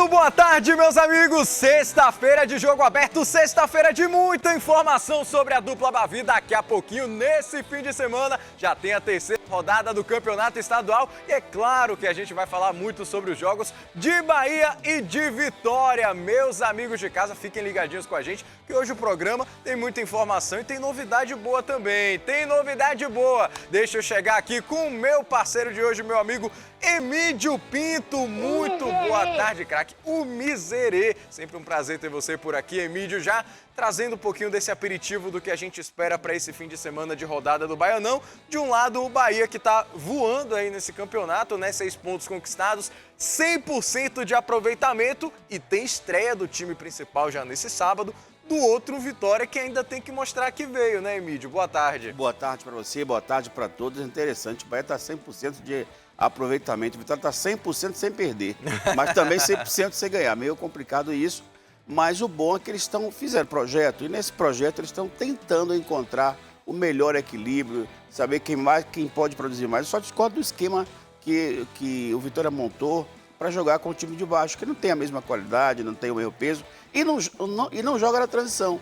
Muito boa tarde, meus amigos! Sexta-feira de jogo aberto, sexta-feira de muita informação sobre a dupla Bavi. Daqui a pouquinho, nesse fim de semana, já tem a terceira rodada do Campeonato Estadual. E é claro que a gente vai falar muito sobre os jogos de Bahia e de Vitória. Meus amigos de casa, fiquem ligadinhos com a gente, que hoje o programa tem muita informação e tem novidade boa também. Tem novidade boa! Deixa eu chegar aqui com o meu parceiro de hoje, meu amigo Emídio Pinto. Muito boa tarde, craque. O Miserê. Sempre um prazer ter você por aqui, Emídio, já trazendo um pouquinho desse aperitivo do que a gente espera para esse fim de semana de rodada do Baianão. De um lado, o Bahia, que está voando aí nesse campeonato, né? 6 pontos conquistados, 100% de aproveitamento, e tem estreia do time principal já nesse sábado. Do outro, Vitória, que ainda tem que mostrar que veio, né, Emídio? Boa tarde. Boa tarde para você, boa tarde para todos. Interessante, o Bahia está 100% de aproveitamento. O Vitória está 100% sem perder, mas também 100% sem ganhar. Meio complicado isso, mas o bom é que eles fizeram projeto, e nesse projeto eles estão tentando encontrar o melhor equilíbrio, saber quem pode produzir mais. Eu só discordo do esquema que o Vitória montou para jogar com o time de baixo, que não tem a mesma qualidade, não tem o mesmo peso e não joga na transição,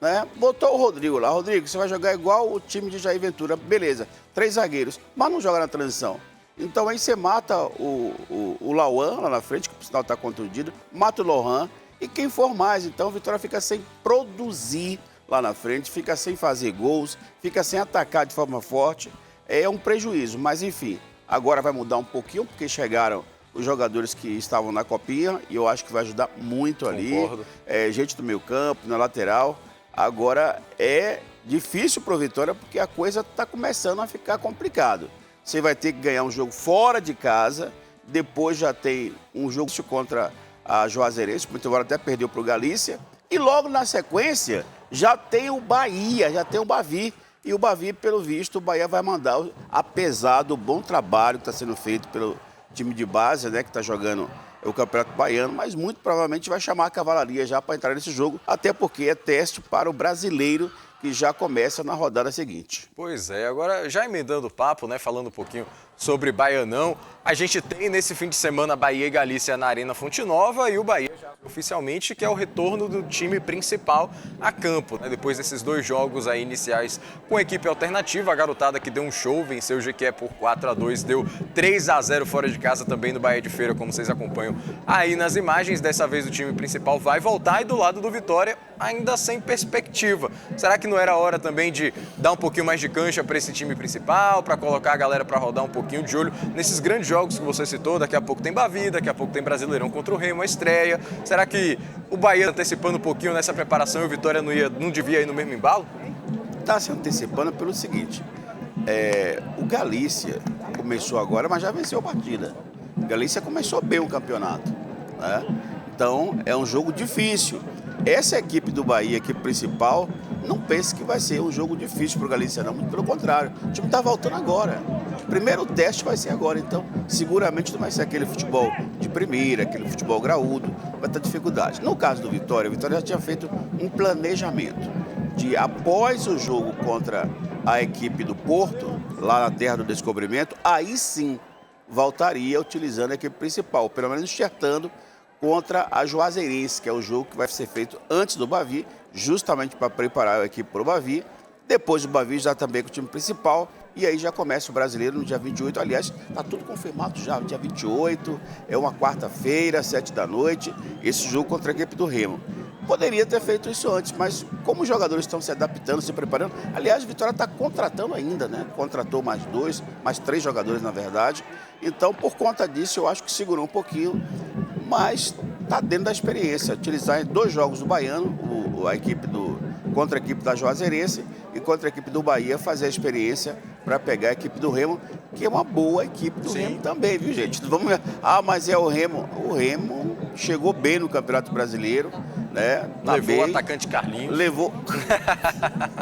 né? Botou o Rodrigo lá. Rodrigo, você vai jogar igual o time de Jair Ventura, beleza, 3 zagueiros, mas não joga na transição. Então aí você mata o Lauan lá na frente, que por sinal está contundido, mata o Lohan, e quem for mais. Então o Vitória fica sem produzir lá na frente, fica sem fazer gols, fica sem atacar de forma forte. É um prejuízo, mas enfim, agora vai mudar um pouquinho, porque chegaram os jogadores que estavam na copinha, e eu acho que vai ajudar muito ali. Concordo. Gente do meio campo, na lateral. Agora é difícil para o Vitória, porque a coisa está começando a ficar complicado. Você vai ter que ganhar um jogo fora de casa, depois já tem um jogo contra a Juazeirense, muito embora até perdeu para o Galícia, e logo na sequência já tem o Bahia, já tem o Bavi. E o Bavi, pelo visto, o Bahia vai mandar, apesar do bom trabalho que está sendo feito pelo time de base, né, que está jogando o Campeonato Baiano, mas muito provavelmente vai chamar a cavalaria já para entrar nesse jogo, até porque é teste para o brasileiro, que já começa na rodada seguinte. Pois é, agora já emendando o papo, né, falando um pouquinho sobre Baianão, a gente tem nesse fim de semana Bahia e Galícia na Arena Fonte Nova, e o Bahia já oficialmente que é o retorno do time principal a campo, né, depois desses 2 jogos aí iniciais com a equipe alternativa. A garotada que deu um show, venceu o Jequié por 4-2, deu 3-0 fora de casa também no Bahia de Feira, como vocês acompanham aí nas imagens. Dessa vez o time principal vai voltar, e do lado do Vitória ainda sem perspectiva. Será que não era hora também de dar um pouquinho mais de cancha para esse time principal, para colocar a galera para rodar um pouquinho de olho nesses grandes jogos que você citou? Daqui a pouco tem Bavi, daqui a pouco tem Brasileirão contra o Remo, a estreia. Será que o Bahia antecipando um pouquinho nessa preparação e o Vitória não devia ir no mesmo embalo? Está se antecipando pelo seguinte, o Galícia começou agora, mas já venceu a partida. O Galícia começou bem o campeonato, né? Então é um jogo difícil. Essa equipe do Bahia, equipe principal, não pense que vai ser um jogo difícil para o Galícia, não. Muito pelo contrário, o time está voltando agora. O primeiro teste vai ser agora, então seguramente não vai ser aquele futebol de primeira, aquele futebol graúdo, vai ter dificuldade. No caso do Vitória, o Vitória já tinha feito um planejamento de, após o jogo contra a equipe do Porto, lá na Terra do Descobrimento, aí sim voltaria utilizando a equipe principal, pelo menos enxertando contra a Juazeirense, que é o jogo que vai ser feito antes do Bavi, justamente para preparar a equipe para o Bavi. Depois do Bavi já também com o time principal, e aí já começa o Brasileiro no dia 28. Aliás, está tudo confirmado já, dia 28, é uma quarta-feira, 7 da noite, esse jogo contra a equipe do Remo. Poderia ter feito isso antes, mas como os jogadores estão se adaptando, se preparando, aliás, o Vitória está contratando ainda, né? Contratou mais 3 jogadores, na verdade. Então, por conta disso, eu acho que segurou um pouquinho, mas está dentro da experiência. Utilizar em 2 jogos do Baiano, contra a equipe da Juazeirense e contra a equipe do Bahia, fazer a experiência para pegar a equipe do Remo, que é uma boa equipe do Remo também, viu, gente? Vamos... mas é o Remo. O Remo chegou bem no Campeonato Brasileiro, né? Levou o atacante Carlinhos. Levou.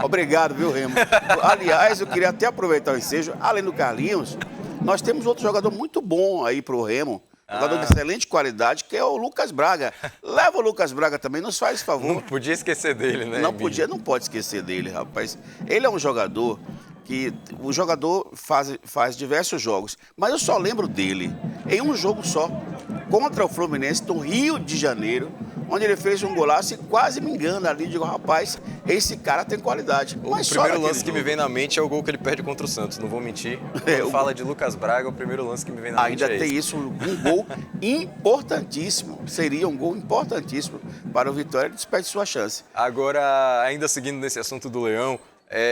Obrigado, viu, Remo? Aliás, eu queria até aproveitar o ensejo. Além do Carlinhos, nós temos outro jogador muito bom aí para o Remo. Jogador de excelente qualidade, que é o Lucas Braga. Leva o Lucas Braga também, nos faz favor. Não podia esquecer dele, né? Não pode esquecer dele, rapaz. Ele é um jogador que o jogador faz diversos jogos, mas eu só lembro dele em um jogo só. contra o Fluminense no Rio de Janeiro, onde ele fez um golaço e quase me engana ali. Digo, rapaz, esse cara tem qualidade. O primeiro lance que me vem na mente é o gol que ele perde contra o Santos, não vou mentir. Quando fala de Lucas Braga, o primeiro lance que me vem na mente ainda tem isso, um gol importantíssimo. Seria um gol importantíssimo para o Vitória, despede sua chance. Agora, ainda seguindo nesse assunto do Leão,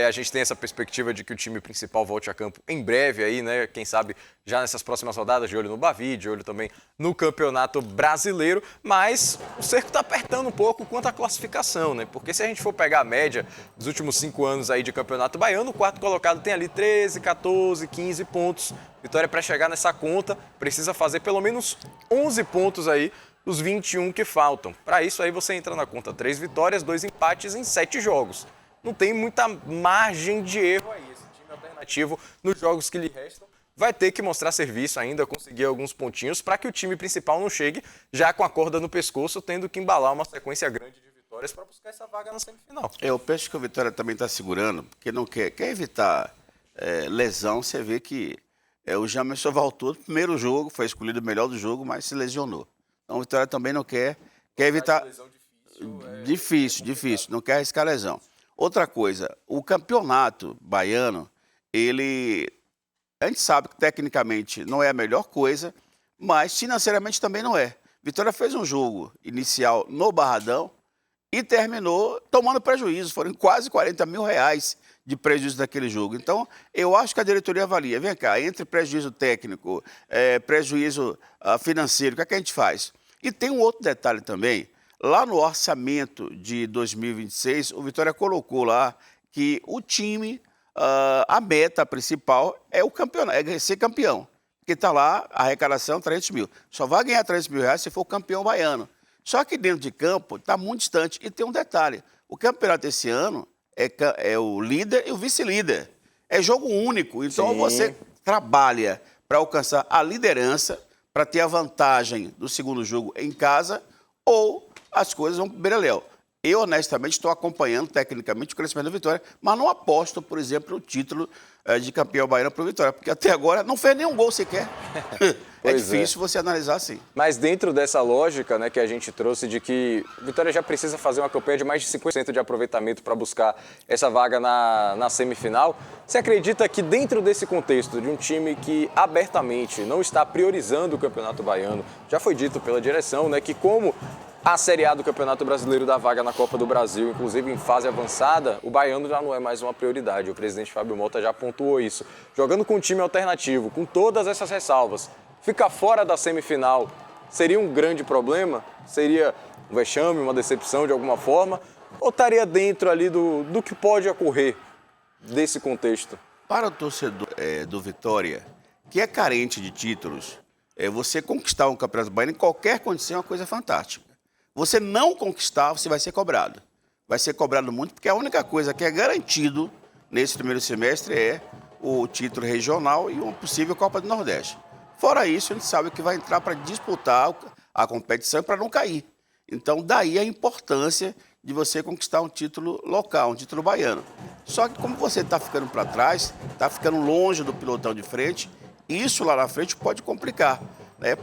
a gente tem essa perspectiva de que o time principal volte a campo em breve aí, né? Quem sabe já nessas próximas rodadas, de olho no Bavi, de olho também no Campeonato Brasileiro, mas o cerco está apertando um pouco quanto à classificação, né? Porque se a gente for pegar a média dos últimos 5 anos aí de Campeonato Baiano, o quarto colocado tem ali 13, 14, 15 pontos. Vitória, para chegar nessa conta, precisa fazer pelo menos 11 pontos aí dos 21 que faltam. Para isso aí você entra na conta 3 vitórias, 2 empates em 7 jogos. Não tem muita margem de erro aí. Esse time alternativo, nos jogos que lhe restam, vai ter que mostrar serviço ainda, conseguir alguns pontinhos para que o time principal não chegue já com a corda no pescoço, tendo que embalar uma sequência grande de vitórias para buscar essa vaga na semifinal. Eu penso que o Vitória também está segurando, porque não quer evitar lesão. Você vê que o Jamerson voltou no primeiro jogo, foi escolhido o melhor do jogo, mas se lesionou. Então o Vitória também não quer evitar... Difícil, não quer arriscar lesão. Outra coisa, o campeonato baiano, a gente sabe que tecnicamente não é a melhor coisa, mas financeiramente também não é. Vitória fez um jogo inicial no Barradão e terminou tomando prejuízo. Foram quase 40 mil reais de prejuízo daquele jogo. Então, eu acho que a diretoria avalia. Vem cá, entre prejuízo técnico, prejuízo financeiro, o que é que a gente faz? E tem um outro detalhe também. Lá no orçamento de 2026, o Vitória colocou lá que o time, a meta principal é o campeonato, é ser campeão. Porque está lá a arrecadação 300 mil. Só vai ganhar 300 mil reais se for campeão baiano. Só que dentro de campo está muito distante. E tem um detalhe, o campeonato esse ano é o líder e o vice-líder. É jogo único, então Sim. Você trabalha para alcançar a liderança, para ter a vantagem do segundo jogo em casa, ou as coisas vão para o beleléu. Eu, honestamente, estou acompanhando tecnicamente o crescimento da Vitória, mas não aposto, por exemplo, no título de campeão baiano para o Vitória, porque até agora não fez nenhum gol sequer. É difícil você analisar assim. Mas dentro dessa lógica, né, que a gente trouxe de que o Vitória já precisa fazer uma campanha de mais de 50% de aproveitamento para buscar essa vaga na semifinal, você acredita que dentro desse contexto de um time que abertamente não está priorizando o Campeonato Baiano, já foi dito pela direção, né, que como a Série A do Campeonato Brasileiro dá vaga na Copa do Brasil, inclusive em fase avançada, o baiano já não é mais uma prioridade. O presidente Fábio Mota já pontuou isso. Jogando com um time alternativo, com todas essas ressalvas, ficar fora da semifinal seria um grande problema? Seria um vexame, uma decepção de alguma forma? Ou estaria dentro ali do que pode ocorrer desse contexto? Para o torcedor do Vitória, que é carente de títulos, você conquistar um campeonato baiano em qualquer condição é uma coisa fantástica. Você não conquistar, você vai ser cobrado. Vai ser cobrado muito, porque a única coisa que é garantido nesse primeiro semestre é o título regional e uma possível Copa do Nordeste. Fora isso, a gente sabe que vai entrar para disputar a competição para não cair. Então, daí a importância de você conquistar um título local, um título baiano. Só que como você está ficando para trás, está ficando longe do pelotão de frente, isso lá na frente pode complicar.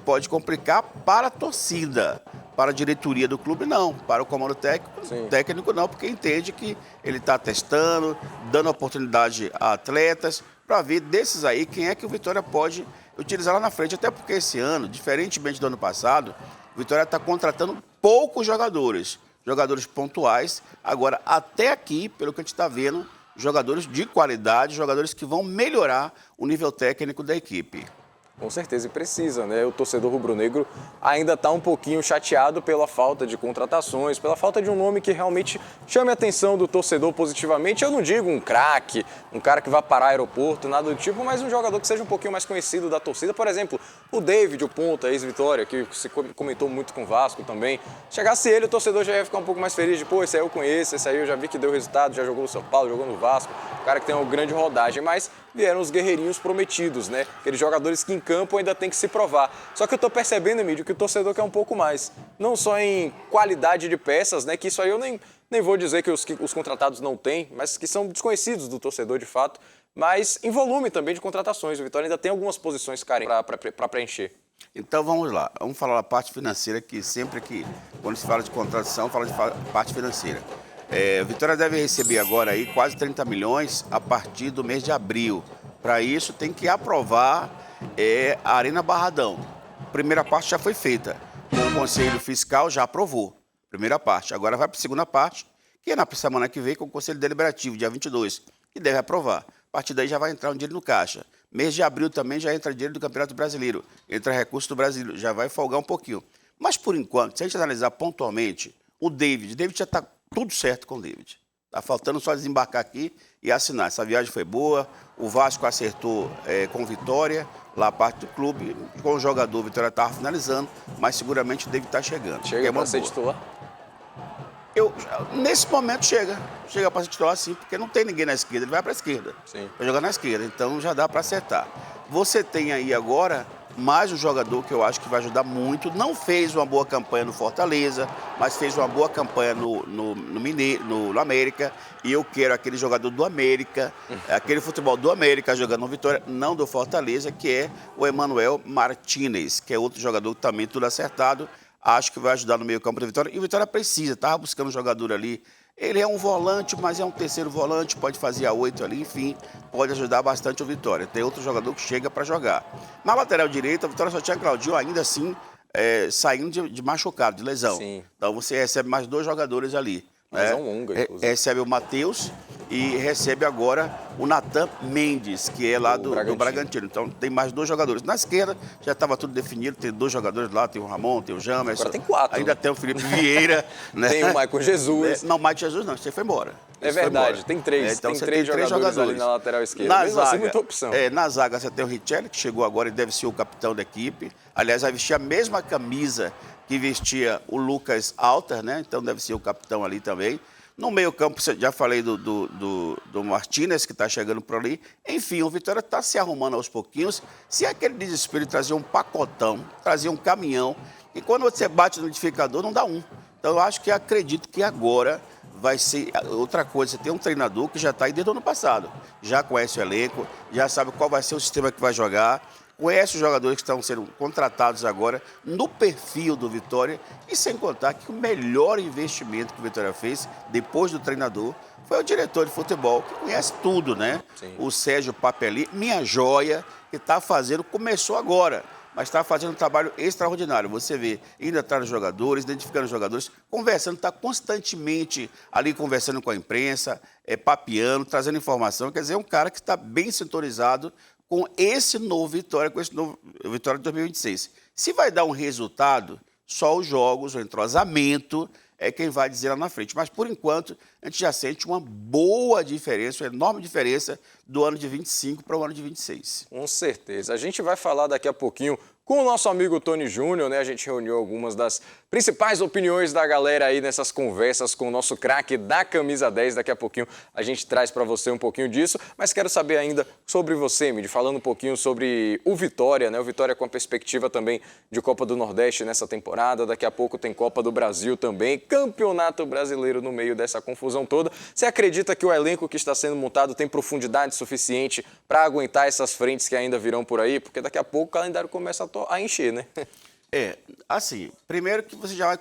Pode complicar para a torcida. Para a diretoria do clube, não. Para o comando técnico, não, porque entende que ele está testando, dando oportunidade a atletas, para ver desses aí quem é que o Vitória pode utilizar lá na frente. Até porque esse ano, diferentemente do ano passado, o Vitória está contratando poucos jogadores pontuais. Agora, até aqui, pelo que a gente está vendo, jogadores de qualidade, jogadores que vão melhorar o nível técnico da equipe. Com certeza, e precisa, né? O torcedor rubro-negro ainda está um pouquinho chateado pela falta de contratações, pela falta de um nome que realmente chame a atenção do torcedor positivamente. Eu não digo um craque, um cara que vá parar aeroporto, nada do tipo, mas um jogador que seja um pouquinho mais conhecido da torcida. Por exemplo, o David, o ponta, ex-Vitória, que se comentou muito com o Vasco também. Chegasse ele, o torcedor já ia ficar um pouco mais feliz de, pô, esse aí eu conheço, esse aí eu já vi que deu resultado, já jogou no São Paulo, jogou no Vasco, um cara que tem uma grande rodagem, mas vieram os guerreirinhos prometidos, né? Aqueles jogadores que em campo ainda tem que se provar. Só que eu tô percebendo, Emílio, que o torcedor quer um pouco mais. Não só em qualidade de peças, né? Que isso aí eu nem vou dizer que os contratados não têm, mas que são desconhecidos do torcedor de fato. Mas em volume também de contratações. O Vitória ainda tem algumas posições carentes para preencher. Então vamos lá, vamos falar da parte financeira, que sempre que, quando se fala de contratação, fala de parte financeira. A Vitória deve receber agora aí quase 30 milhões a partir do mês de abril. Para isso tem que aprovar a Arena Barradão. A primeira parte já foi feita, o Conselho Fiscal já aprovou. Primeira parte, agora vai para a segunda parte, que é na semana que vem com o Conselho Deliberativo, dia 22, que deve aprovar. A partir daí já vai entrar um dinheiro no caixa. Mês de abril também já entra dinheiro do Campeonato Brasileiro, entra recurso do Brasileiro, já vai folgar um pouquinho. Mas, por enquanto, se a gente analisar pontualmente, o David já está tudo certo com o David. Está faltando só desembarcar aqui e assinar. Essa viagem foi boa, o Vasco acertou com Vitória, lá a parte do clube, com o jogador, o Vitória estava finalizando, mas seguramente o David está chegando. Chega para ser titular? Nesse momento chega para ser titular sim, porque não tem ninguém na esquerda, ele vai para a esquerda. Sim. Vai jogar na esquerda, então já dá para acertar. Você tem aí agora mais um jogador que eu acho que vai ajudar muito, não fez uma boa campanha no Fortaleza, mas fez uma boa campanha no América, e eu quero aquele jogador do América, aquele futebol do América jogando no Vitória, não do Fortaleza, que é o Emanuel Martinez, que é outro jogador também tudo acertado. Acho que vai ajudar no meio campo da Vitória. E o Vitória precisa, estava buscando um jogador ali. Ele é um volante, mas é um terceiro volante, pode fazer a 8 ali, enfim, pode ajudar bastante o Vitória. Tem outro jogador que chega para jogar. Na lateral direita, a Vitória só tinha Claudinho, ainda assim, saindo de machucado, de lesão. Sim. Então você recebe mais 2 jogadores ali. Lesão longa, inclusive. Recebe o Matheus e recebe agora o Natan Mendes, que é lá do Bragantino. Então tem mais 2 jogadores. Na esquerda já estava tudo definido, tem 2 jogadores lá, tem o Ramon, tem o Jamerson. Agora tem 4. Ainda tem o Felipe Vieira. Né? Tem o Maicon Jesus. Não, o Maicon Jesus não, você foi embora. É verdade, tem 3. Então tem você 3 jogadores ali na lateral esquerda. Na Mesmo zaga, assim, muita opção. Na zaga você tem o Richelli, que chegou agora e deve ser o capitão da equipe. Aliás, vai vestir a mesma camisa que vestia o Lucas Alter, né? Então deve ser o capitão ali também. No meio-campo, já falei do Martinez, que está chegando por ali. Enfim, o Vitória está se arrumando aos pouquinhos. Se aquele desespero de trazer um pacotão, trazer um caminhão, e quando você bate no liquidificador, não dá um. Então, eu acredito que agora vai ser outra coisa. Você tem um treinador que já está aí desde o ano passado. Já conhece o elenco, já sabe qual vai ser o sistema que vai jogar. Conhece os jogadores que estão sendo contratados agora no perfil do Vitória, e sem contar que o melhor investimento que o Vitória fez, depois do treinador, foi o diretor de futebol, que conhece tudo, né? Sim. O Sérgio Papeli, minha joia, que está fazendo, começou agora, mas está fazendo um trabalho extraordinário. Você vê, indo atrás dos jogadores, identificando os jogadores, conversando, está constantemente ali conversando com a imprensa, papeando, trazendo informação. Quer dizer, é um cara que está bem sintonizado com esse novo Vitória, com esse novo Vitória de 2026. Se vai dar um resultado, só os jogos, o entrosamento, é quem vai dizer lá na frente. Mas, por enquanto, a gente já sente uma boa diferença, uma enorme diferença do ano de 25 para o ano de 26. Com certeza. A gente vai falar daqui a pouquinho com o nosso amigo Tony Júnior, né? A gente reuniu algumas das principais opiniões da galera aí nessas conversas com o nosso craque da camisa 10. Daqui a pouquinho a gente traz para você um pouquinho disso, mas quero saber ainda sobre você, Midi, falando um pouquinho sobre o Vitória, né? O Vitória com a perspectiva também de Copa do Nordeste nessa temporada. Daqui a pouco tem Copa do Brasil também, Campeonato Brasileiro no meio dessa confusão toda. Você acredita que o elenco que está sendo montado tem profundidade suficiente para aguentar essas frentes que ainda virão por aí? Porque daqui a pouco o calendário começa a encher, né? Assim, primeiro que você já vai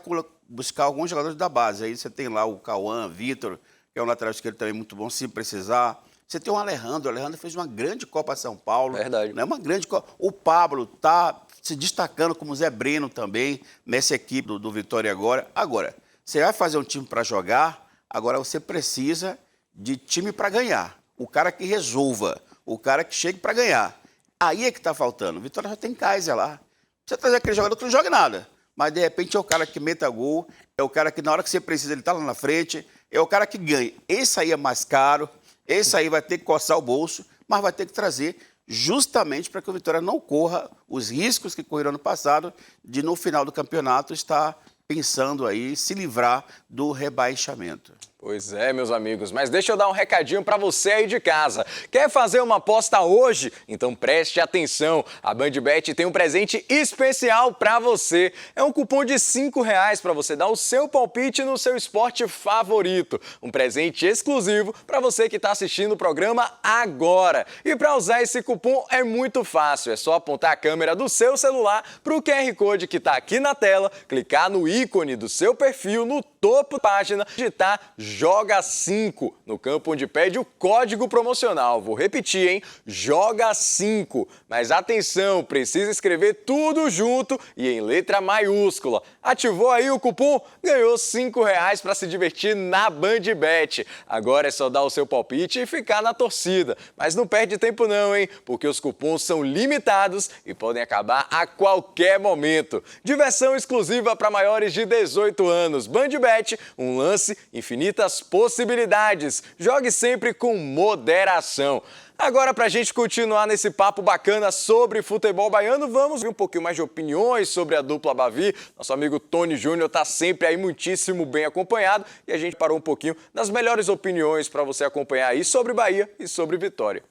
buscar alguns jogadores da base. Aí você tem lá o Cauã, Vitor, que é um lateral esquerdo também muito bom, se precisar. Você tem o Alejandro fez uma grande Copa São Paulo. Verdade. Né? Uma grande Copa. O Pablo está se destacando como Zé Breno também, nessa equipe do Vitória agora. Agora, você vai fazer um time para jogar, agora você precisa de time para ganhar. O cara que resolva, o cara que chegue para ganhar. Aí é que está faltando. O Vitória já tem Kaiser lá. Você trazer aquele jogador que não joga nada, mas de repente é o cara que meta gol, é o cara que na hora que você precisa ele está lá na frente, é o cara que ganha. Esse aí é mais caro, esse aí vai ter que coçar o bolso, mas vai ter que trazer justamente para que o Vitória não corra os riscos que correram ano passado de no final do campeonato estar pensando aí se livrar do rebaixamento. Pois é, meus amigos, mas deixa eu dar um recadinho para você aí de casa. Quer fazer uma aposta hoje? Então preste atenção. A BandBet tem um presente especial para você. É um cupom de R$5 para você dar o seu palpite no seu esporte favorito. Um presente exclusivo para você que está assistindo o programa agora. E para usar esse cupom é muito fácil. É só apontar a câmera do seu celular para o QR Code que está aqui na tela, clicar no ícone do seu perfil no topo da página, digitar Joga 5 no campo onde pede o código promocional. Vou repetir, hein? Joga 5. Mas atenção, precisa escrever tudo junto e em letra maiúscula. Ativou aí o cupom? Ganhou R$5 para se divertir na BandBet. Agora é só dar o seu palpite e ficar na torcida. Mas não perde tempo não, hein? Porque os cupons são limitados e podem acabar a qualquer momento. Diversão exclusiva para maiores de 18 anos. BandBet, um lance, infinitas possibilidades. Jogue sempre com moderação. Agora, para a gente continuar nesse papo bacana sobre futebol baiano, vamos ver um pouquinho mais de opiniões sobre a dupla Bavi. Nosso amigo Tony Júnior está sempre aí muitíssimo bem acompanhado e a gente parou um pouquinho das melhores opiniões para você acompanhar aí sobre Bahia e sobre Vitória.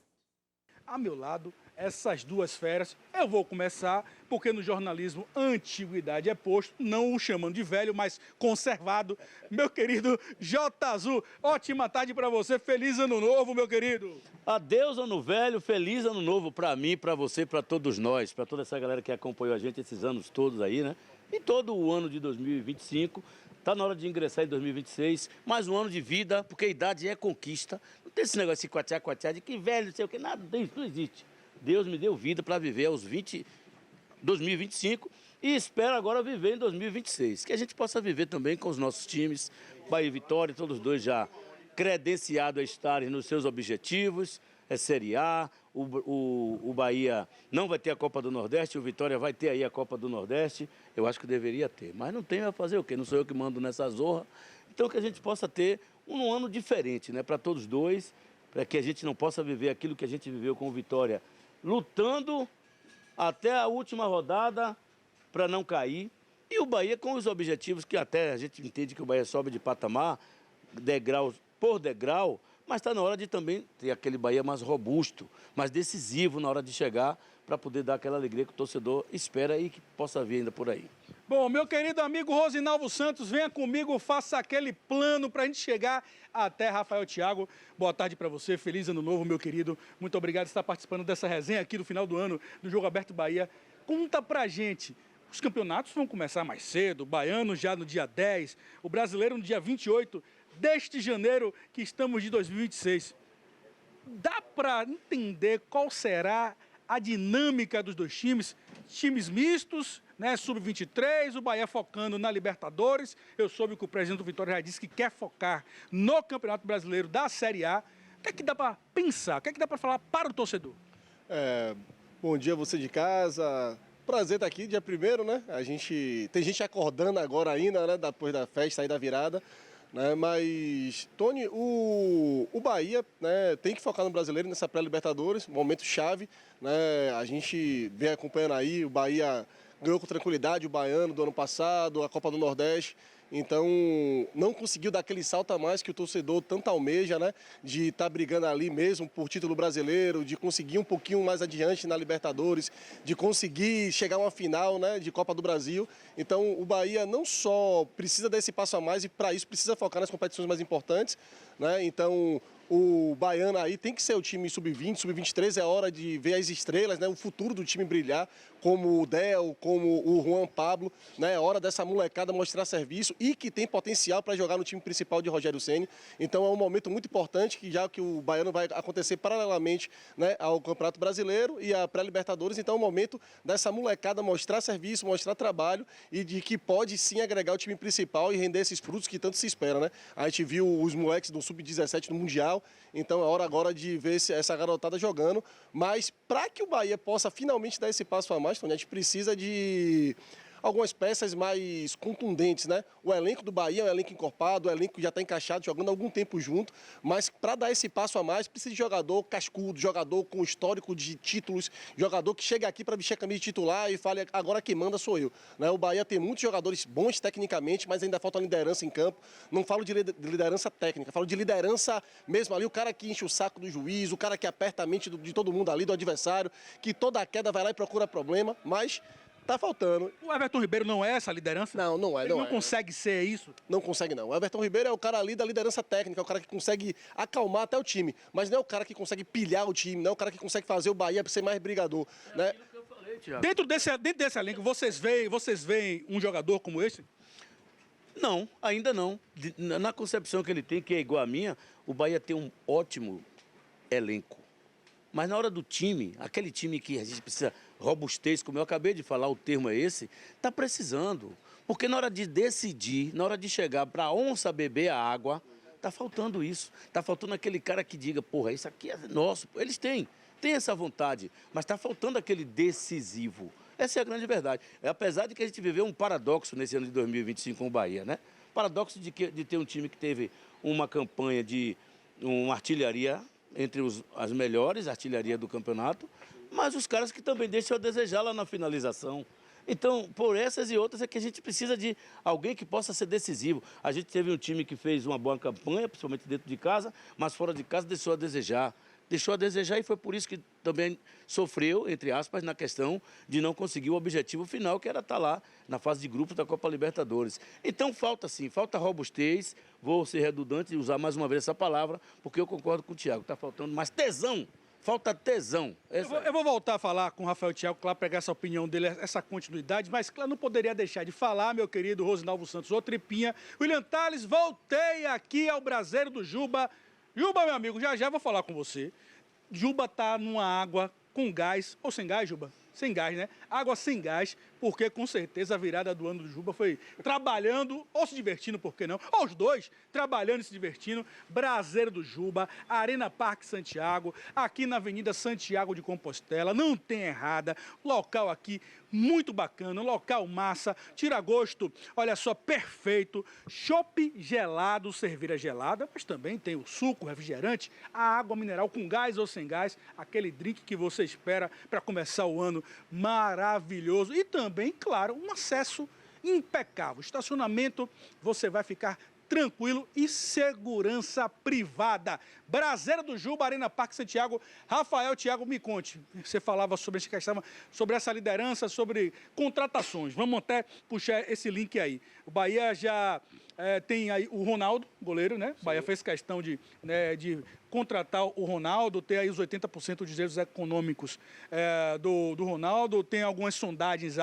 A meu lado, essas duas feras, eu vou começar, porque no jornalismo antiguidade é posto, não o chamando de velho, mas conservado. Meu querido J. Azul, ótima tarde para você, feliz ano novo, meu querido. Adeus ano velho, feliz ano novo para mim, para você, para todos nós, para toda essa galera que acompanhou a gente esses anos todos aí, né? E todo o ano de 2025, tá na hora de ingressar em 2026, mais um ano de vida, porque a idade é conquista. Não tem esse negócio de quatiá, de que velho, não sei o que, nada disso, não existe. Deus me deu vida para viver aos 2025 e espero agora viver em 2026. Que a gente possa viver também com os nossos times, Bahia e Vitória, todos dois já credenciados a estarem nos seus objetivos, é Série A, o Bahia não vai ter a Copa do Nordeste, o Vitória vai ter aí a Copa do Nordeste, eu acho que deveria ter, mas não tem, vai fazer o quê? Não sou eu que mando nessa zorra, então que a gente possa ter um ano diferente, né, para todos dois, para que a gente não possa viver aquilo que a gente viveu com o Vitória, lutando até a última rodada para não cair. E o Bahia com os objetivos que até a gente entende que o Bahia sobe de patamar, degrau por degrau, mas está na hora de também ter aquele Bahia mais robusto, mais decisivo na hora de chegar para poder dar aquela alegria que o torcedor espera e que possa vir ainda por aí. Bom, meu querido amigo Rosinalvo Santos, venha comigo, faça aquele plano para a gente chegar até Rafael Thiago. Boa tarde para você, feliz ano novo, meu querido. Muito obrigado por estar participando dessa resenha aqui no final do ano do Jogo Aberto Bahia. Conta pra gente, os campeonatos vão começar mais cedo, o baiano já no dia 10, o brasileiro no dia 28 deste janeiro que estamos de 2026. Dá para entender qual será a dinâmica dos dois times mistos, né, sub-23, o Bahia focando na Libertadores. Eu soube que o presidente do Vitória já disse que quer focar no Campeonato Brasileiro da Série A. O que é que dá para pensar? O que é que dá para falar para o torcedor? Bom dia você de casa. Prazer estar aqui, dia 1º, né? Tem gente acordando agora ainda, né? Depois da festa aí da virada. Né? Mas, Tony, o Bahia, né, tem que focar no brasileiro nessa pré-Libertadores, momento chave. Né? A gente vem acompanhando aí, o Bahia ganhou com tranquilidade o Baiano do ano passado, a Copa do Nordeste. Então, não conseguiu dar aquele salto a mais que o torcedor tanto almeja, né? De estar brigando ali mesmo por título brasileiro, de conseguir um pouquinho mais adiante na Libertadores, de conseguir chegar a uma final, né, de Copa do Brasil. Então, o Bahia não só precisa dar esse passo a mais e, para isso, precisa focar nas competições mais importantes, né? Então, o Baiano aí tem que ser o time sub-20, sub-23, é hora de ver as estrelas, né? O futuro do time brilhar, como o Del, como o Juan Pablo, né? É hora dessa molecada mostrar serviço e que tem potencial para jogar no time principal de Rogério Ceni. Então é um momento muito importante, que já que o Baiano vai acontecer paralelamente, né, ao Campeonato Brasileiro e à pré-Libertadores, então é um momento dessa molecada mostrar serviço, mostrar trabalho e de que pode sim agregar o time principal e render esses frutos que tanto se espera, né? A gente viu os moleques do Sub-17 no Mundial, então é hora agora de ver essa garotada jogando, mas para que o Bahia possa finalmente dar esse passo a mais, Tony, a gente precisa de algumas peças mais contundentes, né? O elenco do Bahia é um elenco encorpado, o elenco já está encaixado, jogando há algum tempo junto, mas para dar esse passo a mais, precisa de jogador cascudo, jogador com histórico de títulos, jogador que chega aqui para vestir a camisa de titular e fale, agora quem manda sou eu. Né? O Bahia tem muitos jogadores bons tecnicamente, mas ainda falta liderança em campo. Não falo de liderança técnica, falo de liderança mesmo ali, o cara que enche o saco do juiz, o cara que aperta a mente de todo mundo ali, do adversário, que toda a queda vai lá e procura problema, mas tá faltando. O Everton Ribeiro não é essa liderança? Não, não é. Ele não consegue ser isso? Não consegue, não. O Everton Ribeiro é o cara ali da liderança técnica, é o cara que consegue acalmar até o time, mas não é o cara que consegue pilhar o time, não é o cara que consegue fazer o Bahia ser mais brigador, né? Dentro desse elenco, vocês veem um jogador como esse? Não, ainda não. Na concepção que ele tem, que é igual a minha, o Bahia tem um ótimo elenco. Mas na hora do time, aquele time que a gente precisa robustez, como eu acabei de falar, o termo é esse, está precisando. Porque na hora de decidir, na hora de chegar para a onça beber a água, está faltando isso. Está faltando aquele cara que diga, porra, isso aqui é nosso. Eles têm essa vontade, mas está faltando aquele decisivo. Essa é a grande verdade. Apesar de que a gente viveu um paradoxo nesse ano de 2025 com o Bahia, né? Paradoxo de ter um time que teve uma campanha de uma artilharia entre as melhores artilharias do campeonato, mas os caras que também deixam a desejar lá na finalização. Então, por essas e outras é que a gente precisa de alguém que possa ser decisivo. A gente teve um time que fez uma boa campanha, principalmente dentro de casa, mas fora de casa deixou a desejar. Deixou a desejar e foi por isso que também sofreu, entre aspas, na questão de não conseguir o objetivo final, que era estar lá na fase de grupos da Copa Libertadores. Então falta sim, falta robustez, vou ser redundante e usar mais uma vez essa palavra, porque eu concordo com o Thiago, está faltando mais tesão, falta tesão. Eu vou voltar a falar com o Rafael Thiago, claro, pegar essa opinião dele, essa continuidade, mas claro, não poderia deixar de falar, meu querido Rosinalvo Santos, ô Tripinha. William Tales, voltei aqui ao Braseiro do Juba. Juba, meu amigo, já vou falar com você. Juba tá numa água com gás, ou sem gás, Juba? Sem gás, né? Água sem gás, porque com certeza a virada do ano do Juba foi trabalhando ou se divertindo, por que não? Ou os dois, trabalhando e se divertindo. Braseiro do Juba, Arena Parque Santiago, aqui na Avenida Santiago de Compostela, não tem errada. Local aqui muito bacana, local massa, tira gosto, olha só, perfeito. Chopp gelado, cerveja gelada, mas também tem o suco, refrigerante, a água mineral com gás ou sem gás, aquele drink que você espera para começar o ano maravilhoso. E também, claro, um acesso impecável. Estacionamento, você vai ficar tranquilo e segurança privada. Braseiro do Juba, Arena Parque Santiago. Rafael, Thiago, me conte. Você falava sobre essa questão, sobre essa liderança, sobre contratações. Vamos até puxar esse link aí. O Bahia já tem aí o Ronaldo, goleiro, né? O Bahia fez questão de contratar o Ronaldo, ter aí os 80% dos direitos econômicos do Ronaldo. Tem algumas sondagens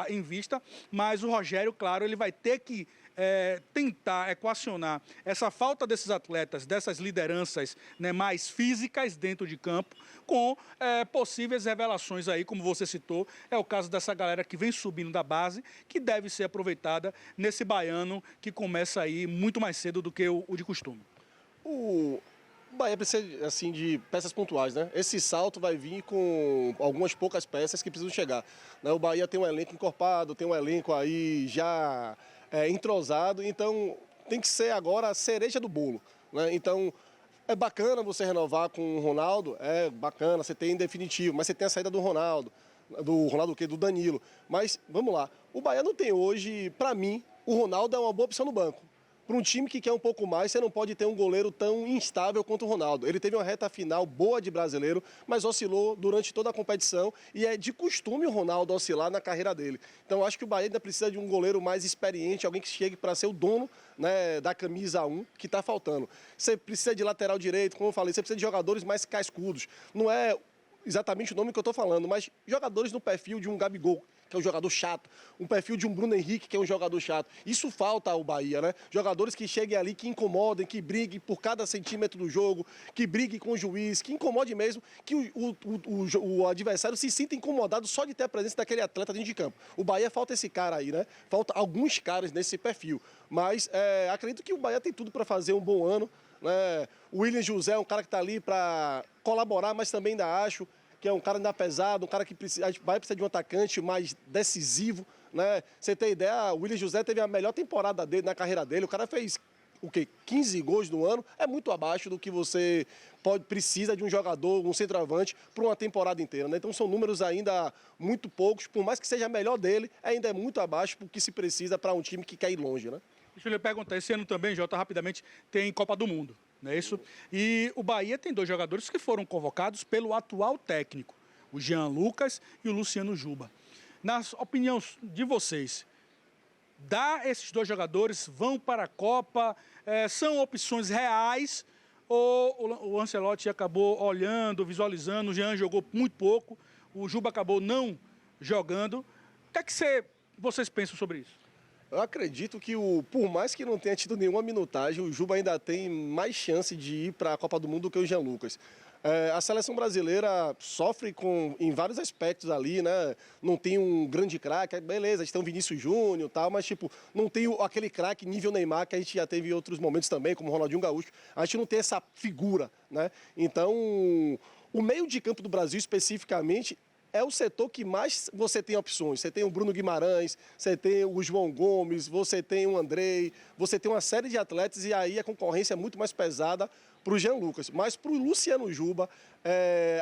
em vista, mas o Rogério, claro, ele vai ter que tentar equacionar essa falta desses atletas, dessas lideranças, né, mais físicas dentro de campo, com possíveis revelações aí, como você citou, é o caso dessa galera que vem subindo da base, que deve ser aproveitada nesse baiano que começa aí muito mais cedo do que o de costume. O Bahia precisa, assim, de peças pontuais, né? Esse salto vai vir com algumas poucas peças que precisam chegar, né? O Bahia tem um elenco encorpado, tem um elenco aí já entrosado, então tem que ser agora a cereja do bolo, né? Então é bacana você renovar com o Ronaldo, é bacana, você tem em definitivo, mas você tem a saída do Ronaldo o quê? Do Danilo. Mas vamos lá, o Bahia não tem hoje, para mim, o Ronaldo é uma boa opção no banco. Para um time que quer um pouco mais, você não pode ter um goleiro tão instável quanto o Ronaldo. Ele teve uma reta final boa de brasileiro, mas oscilou durante toda a competição e é de costume o Ronaldo oscilar na carreira dele. Então acho que o Bahia ainda precisa de um goleiro mais experiente, alguém que chegue para ser o dono, né, da camisa 1 que está faltando. Você precisa de lateral direito, como eu falei, você precisa de jogadores mais cascudos. Não é exatamente o nome que eu estou falando, mas jogadores no perfil de um Gabigol, que é um jogador chato, um perfil de um Bruno Henrique, que é um jogador chato. Isso falta ao Bahia, né? Jogadores que cheguem ali, que incomodem, que briguem por cada centímetro do jogo, que briguem com o juiz, que incomode mesmo, que o adversário se sinta incomodado só de ter a presença daquele atleta dentro de campo. O Bahia falta esse cara aí, né? Falta alguns caras nesse perfil. Mas acredito que o Bahia tem tudo para fazer um bom ano, né? O William José é um cara que está ali para colaborar, mas também ainda acho que é um cara ainda pesado, um cara que precisa, vai precisar de um atacante mais decisivo, né? Você tem ideia, o Willian José teve a melhor temporada dele na carreira dele, o cara fez o quê? 15 gols no ano, é muito abaixo do que você precisa de um jogador, um centroavante, para uma temporada inteira, né? Então são números ainda muito poucos, por mais que seja melhor dele, ainda é muito abaixo do que se precisa para um time que quer ir longe, né? Deixa eu lhe perguntar, esse ano também, Jota, rapidamente, tem Copa do Mundo, não é isso? E o Bahia tem 2 jogadores que foram convocados pelo atual técnico, o Jean Lucas e o Luciano Juba. Nas opiniões de vocês, esses 2 jogadores vão para a Copa, são opções reais, ou o Ancelotti acabou olhando, visualizando, o Jean jogou muito pouco, o Juba acabou não jogando. O que é que vocês pensam sobre isso? Eu acredito que, por mais que não tenha tido nenhuma minutagem, o Juba ainda tem mais chance de ir para a Copa do Mundo do que o Jean Lucas. A seleção brasileira sofre em vários aspectos ali, né? Não tem um grande craque, beleza, a gente tem o Vinícius Júnior e tal, mas tipo, não tem aquele craque nível Neymar que a gente já teve em outros momentos também, como o Ronaldinho Gaúcho. A gente não tem essa figura, né? Então, o meio de campo do Brasil especificamente é o setor que mais você tem opções. Você tem o Bruno Guimarães, você tem o João Gomes, você tem o Andrei, você tem uma série de atletas e aí a concorrência é muito mais pesada para o Jean Lucas. Mas para o Luciano Juba,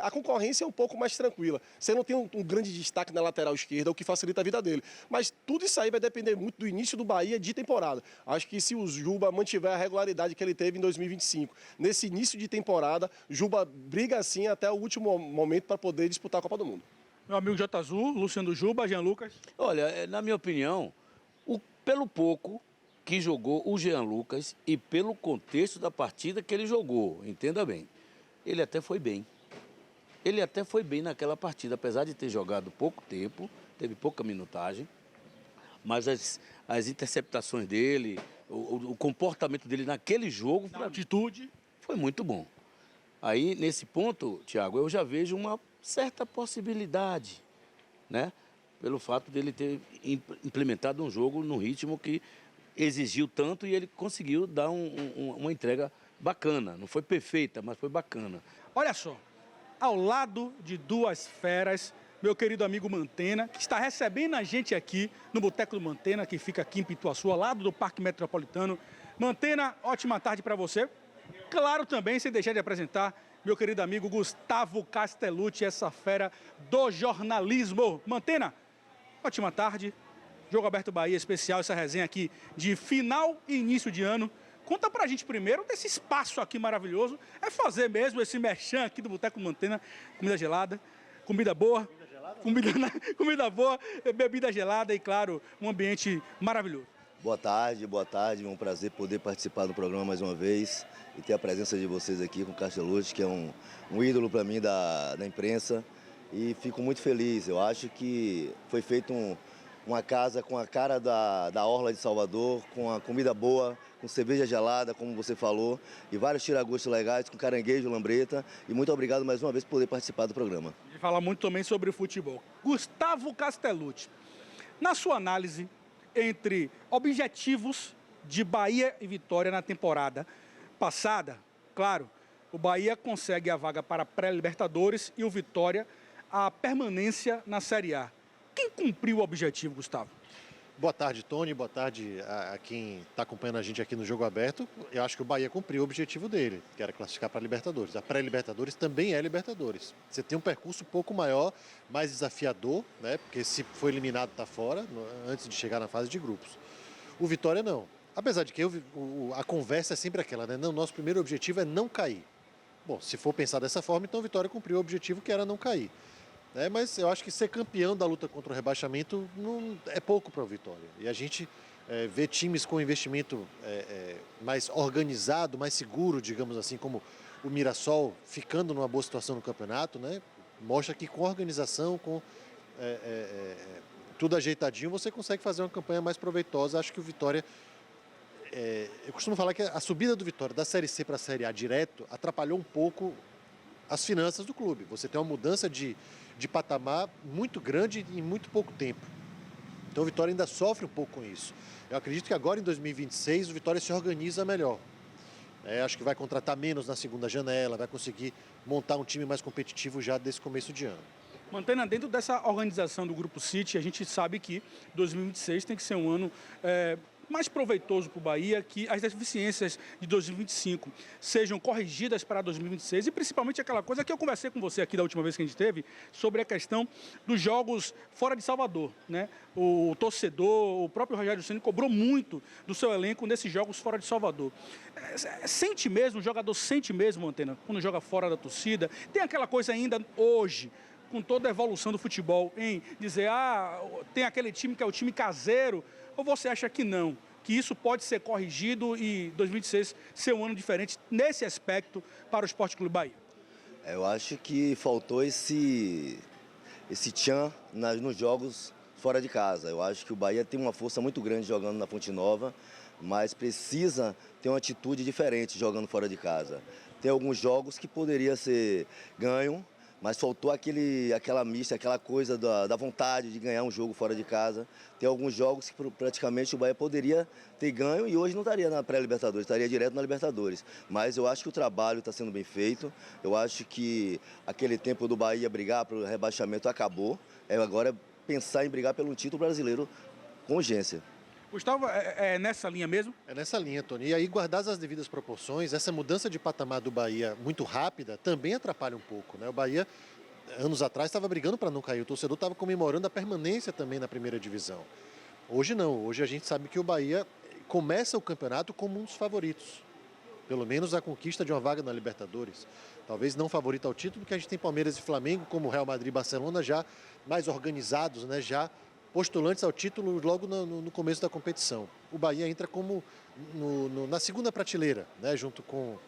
a concorrência é um pouco mais tranquila. Você não tem um grande destaque na lateral esquerda, o que facilita a vida dele. Mas tudo isso aí vai depender muito do início do Bahia de temporada. Acho que se o Juba mantiver a regularidade que ele teve em 2025, nesse início de temporada, Juba briga assim até o último momento para poder disputar a Copa do Mundo. Meu amigo J. Azul, Luciano Juba, Jean Lucas. Olha, na minha opinião, pelo pouco que jogou o Jean Lucas e pelo contexto da partida que ele jogou, entenda bem, ele até foi bem. Ele até foi bem naquela partida, apesar de ter jogado pouco tempo, teve pouca minutagem, mas as interceptações dele, o comportamento dele naquele jogo, Na altitude, foi muito bom. Aí, nesse ponto, Thiago, eu já vejo uma certa possibilidade, né? Pelo fato dele ter implementado um jogo no ritmo que exigiu tanto e ele conseguiu dar uma entrega bacana. Não foi perfeita, mas foi bacana. olha só, ao lado de 2 feras, meu querido amigo Mantena, que está recebendo a gente aqui no Boteco do Mantena, que fica aqui em Pituaçu, ao lado do Parque Metropolitano. Mantena, ótima tarde para você. Claro também, sem deixar de apresentar meu querido amigo Gustavo Castellucci, essa fera do jornalismo. Mantena, ótima tarde. Jogo Aberto Bahia especial, essa resenha aqui de final e início de ano. Conta pra gente primeiro desse espaço aqui maravilhoso. É fazer mesmo esse merchan aqui do Boteco Mantena. Comida gelada, comida boa. Comida boa, bebida gelada e, claro, um ambiente maravilhoso. Boa tarde. É um prazer poder participar do programa mais uma vez e ter a presença de vocês aqui com o Castellucci, que é um ídolo para mim da imprensa, e fico muito feliz. Eu acho que foi feito uma casa com a cara da Orla de Salvador, com a comida boa, com cerveja gelada, como você falou, e vários tiragostos legais, com caranguejo, lambreta, e muito obrigado mais uma vez por poder participar do programa. A gente fala muito também sobre futebol. Gustavo Castellucci, na sua análise entre objetivos de Bahia e Vitória na temporada passada, claro, o Bahia consegue a vaga para pré-Libertadores e o Vitória a permanência na Série A. Quem cumpriu o objetivo, Gustavo? Boa tarde, Tony. Boa tarde a quem está acompanhando a gente aqui no Jogo Aberto. Eu acho que o Bahia cumpriu o objetivo dele, que era classificar para a Libertadores. A pré-Libertadores também é Libertadores. Você tem um percurso um pouco maior, mais desafiador, né? Porque se for eliminado está fora, antes de chegar na fase de grupos. O Vitória não. Apesar de que a conversa é sempre aquela, né? Não, nosso primeiro objetivo é não cair. Bom, se for pensar dessa forma, então o Vitória cumpriu o objetivo que era não cair. Mas eu acho que ser campeão da luta contra o rebaixamento não é pouco para o Vitória. E a gente vê times com investimento mais organizado, mais seguro, digamos assim, como o Mirassol, ficando numa boa situação no campeonato, né? Mostra que com organização, com tudo ajeitadinho, você consegue fazer uma campanha mais proveitosa. Acho que o Vitória... eu costumo falar que a subida do Vitória da Série C para a Série A direto atrapalhou um pouco as finanças do clube. Você tem uma mudança de patamar muito grande em muito pouco tempo. Então o Vitória ainda sofre um pouco com isso. Eu acredito que agora em 2026 o Vitória se organiza melhor. Acho que vai contratar menos na segunda janela, vai conseguir montar um time mais competitivo já desse começo de ano. Mantendo dentro dessa organização do Grupo City, a gente sabe que 2026 tem que ser um ano mais proveitoso para o Bahia, que as deficiências de 2025 sejam corrigidas para 2026 e principalmente aquela coisa que eu conversei com você aqui da última vez que a gente teve, sobre a questão dos jogos fora de Salvador, né? O torcedor, o próprio Rogério Ceni cobrou muito do seu elenco nesses jogos fora de Salvador. Sente mesmo, o jogador sente mesmo, Antena, quando joga fora da torcida? Tem aquela coisa ainda hoje, com toda a evolução do futebol, em dizer, tem aquele time que é o time caseiro, ou você acha que não? Que isso pode ser corrigido e 2026 ser um ano diferente nesse aspecto para o Sport Clube Bahia? Eu acho que faltou esse tchan nos jogos fora de casa. Eu acho que o Bahia tem uma força muito grande jogando na Fonte Nova, mas precisa ter uma atitude diferente jogando fora de casa. Tem alguns jogos que poderia ser ganho, mas faltou aquela mista, aquela coisa da vontade de ganhar um jogo fora de casa. Tem alguns jogos que praticamente o Bahia poderia ter ganho e hoje não estaria na pré-Libertadores, estaria direto na Libertadores. Mas eu acho que o trabalho está sendo bem feito, eu acho que aquele tempo do Bahia brigar pelo rebaixamento acabou, agora é pensar em brigar pelo título brasileiro com urgência. Gustavo, é nessa linha mesmo? É nessa linha, Tony. E aí, guardadas as devidas proporções, essa mudança de patamar do Bahia muito rápida também atrapalha um pouco, né? O Bahia, anos atrás, estava brigando para não cair. O torcedor estava comemorando a permanência também na primeira divisão. Hoje não. Hoje a gente sabe que o Bahia começa o campeonato como um dos favoritos. Pelo menos a conquista de uma vaga na Libertadores. Talvez não favorito ao título, porque a gente tem Palmeiras e Flamengo, como Real Madrid e Barcelona, já mais organizados, né? Já postulantes ao título logo no começo da competição. O Bahia entra como na segunda prateleira, né, junto com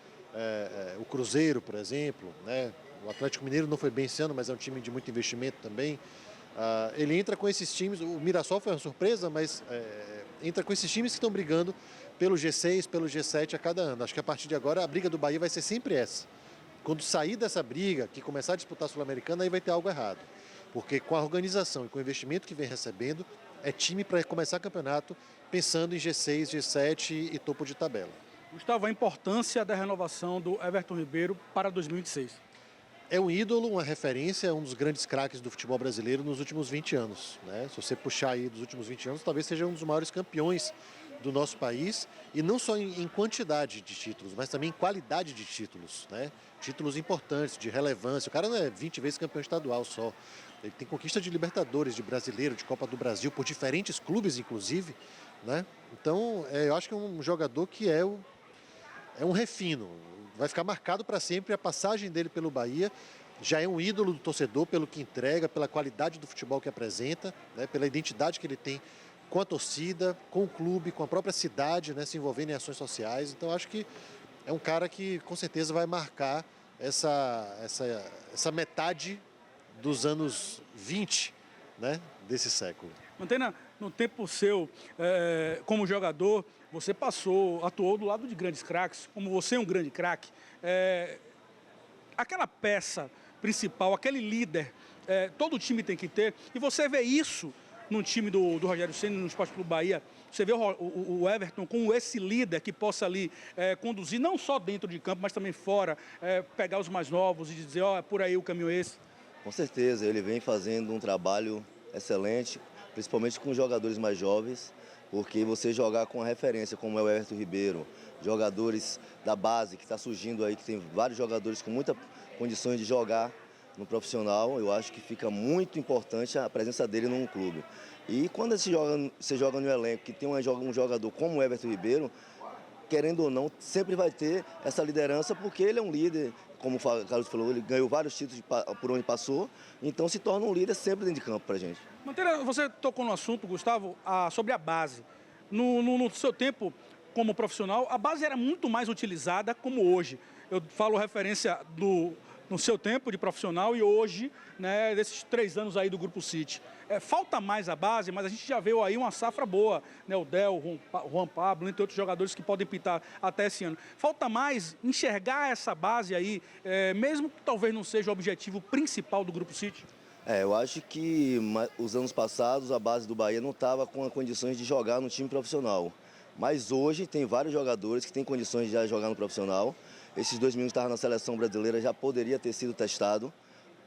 o Cruzeiro, por exemplo, né? O Atlético Mineiro não foi bem esse ano, mas é um time de muito investimento também. Ele entra com esses times, o Mirassol foi uma surpresa, mas entra com esses times que estão brigando pelo G6, pelo G7 a cada ano. Acho que a partir de agora a briga do Bahia vai ser sempre essa. Quando sair dessa briga, que começar a disputar a Sul-Americana, aí vai ter algo errado. Porque com a organização e com o investimento que vem recebendo, é time para começar o campeonato pensando em G6, G7 e topo de tabela. Gustavo, a importância da renovação do Everton Ribeiro para 2026. É um ídolo, uma referência, um dos grandes craques do futebol brasileiro nos últimos 20 anos. Né? Se você puxar aí dos últimos 20 anos, talvez seja um dos maiores campeões do nosso país, e não só em quantidade de títulos, mas também em qualidade de títulos, né? Títulos importantes, de relevância. O cara não é 20 vezes campeão estadual só. Ele tem conquista de Libertadores, de Brasileiro, de Copa do Brasil, por diferentes clubes, inclusive, né? Então, eu acho que é um jogador que é um refino. Vai ficar marcado para sempre a passagem dele pelo Bahia. Já é um ídolo do torcedor pelo que entrega, pela qualidade do futebol que apresenta, né? Pela identidade que ele tem com a torcida, com o clube, com a própria cidade, né? Se envolvendo em ações sociais. Então, acho que é um cara que, com certeza, vai marcar essa metade dos anos 20, né, desse século. Mantena, no tempo seu, como jogador, você atuou do lado de grandes craques, como você é um grande craque. Aquela peça principal, aquele líder, todo time tem que ter, e você vê isso no time do Rogério Ceni, no Sport Clube Bahia. Você vê o Everton como esse líder que possa ali conduzir, não só dentro de campo, mas também fora, pegar os mais novos e dizer, ó, por aí o caminho é esse. Com certeza, ele vem fazendo um trabalho excelente, principalmente com jogadores mais jovens, porque você jogar com a referência como é o Everton Ribeiro, jogadores da base que está surgindo aí, que tem vários jogadores com muitas condições de jogar no profissional, eu acho que fica muito importante a presença dele num clube. E quando você joga no elenco que tem um jogador como o Everton Ribeiro, querendo ou não, sempre vai ter essa liderança, porque ele é um líder, como o Carlos falou, ele ganhou vários títulos por onde passou, então se torna um líder sempre dentro de campo pra gente. Mantena, você tocou no assunto, Gustavo, sobre a base. No seu tempo como profissional, a base era muito mais utilizada como hoje. Eu falo referência no seu tempo de profissional e hoje, né, desses 3 anos aí do Grupo City. Falta mais a base, mas a gente já viu aí uma safra boa, né, o Del, o Juan Pablo, entre outros jogadores que podem pintar até esse ano. Falta mais enxergar essa base aí, mesmo que talvez não seja o objetivo principal do Grupo City. Eu acho que os anos passados a base do Bahia não estava com as condições de jogar no time profissional. Mas hoje tem vários jogadores que têm condições de já jogar no profissional. Esses 2 meninos que estavam na seleção brasileira já poderia ter sido testado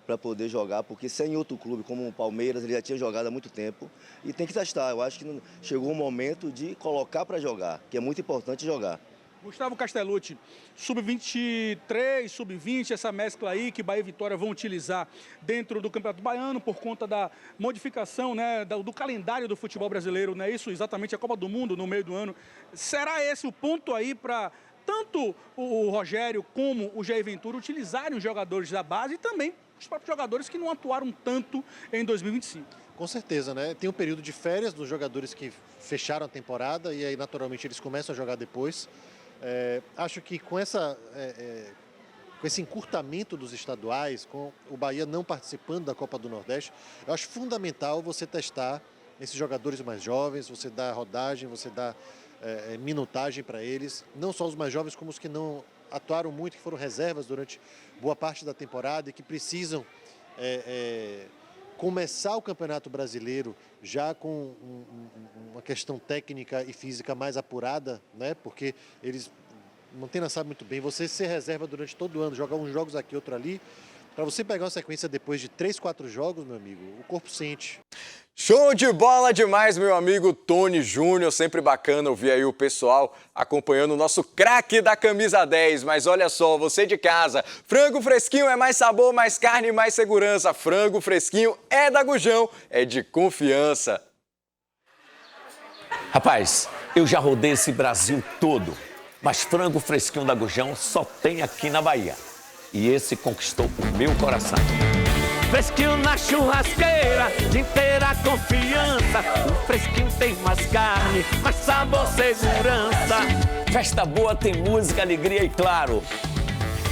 para poder jogar, porque sem outro clube como o Palmeiras, ele já tinha jogado há muito tempo e tem que testar. Eu acho que chegou o momento de colocar para jogar, que é muito importante jogar. Gustavo Castellucci, sub-23, sub-20, essa mescla aí que Bahia e Vitória vão utilizar dentro do Campeonato Baiano por conta da modificação, né, do calendário do futebol brasileiro, não é isso? Exatamente, a Copa do Mundo no meio do ano. Será esse o ponto aí para tanto o Rogério como o Jair Ventura utilizarem os jogadores da base e também os próprios jogadores que não atuaram tanto em 2025? Com certeza, né? Tem um período de férias dos jogadores que fecharam a temporada e aí naturalmente eles começam a jogar depois. Acho que com esse encurtamento dos estaduais, com o Bahia não participando da Copa do Nordeste, eu acho fundamental você testar esses jogadores mais jovens, você dá rodagem, você dá minutagem para eles, não só os mais jovens, como os que não atuaram muito, que foram reservas durante boa parte da temporada e que precisam começar o Campeonato Brasileiro já com uma questão técnica e física mais apurada, né? Porque eles, Montena sabe muito bem, você ser reserva durante todo o ano, jogar uns jogos aqui, outro ali, para você pegar uma sequência depois de 3, 4 jogos, meu amigo, o corpo sente. Show de bola demais, meu amigo Tony Júnior. Sempre bacana ouvir aí o pessoal acompanhando o nosso craque da camisa 10. Mas olha só, você de casa, frango fresquinho é mais sabor, mais carne e mais segurança. Frango fresquinho é da Gujão, é de confiança. Rapaz, eu já rodei esse Brasil todo, mas frango fresquinho da Gujão só tem aqui na Bahia. E esse conquistou o meu coração. Fresquinho na churrasqueira, de inteira confiança. O fresquinho tem mais carne, mais sabor, segurança. Festa boa tem música, alegria e claro,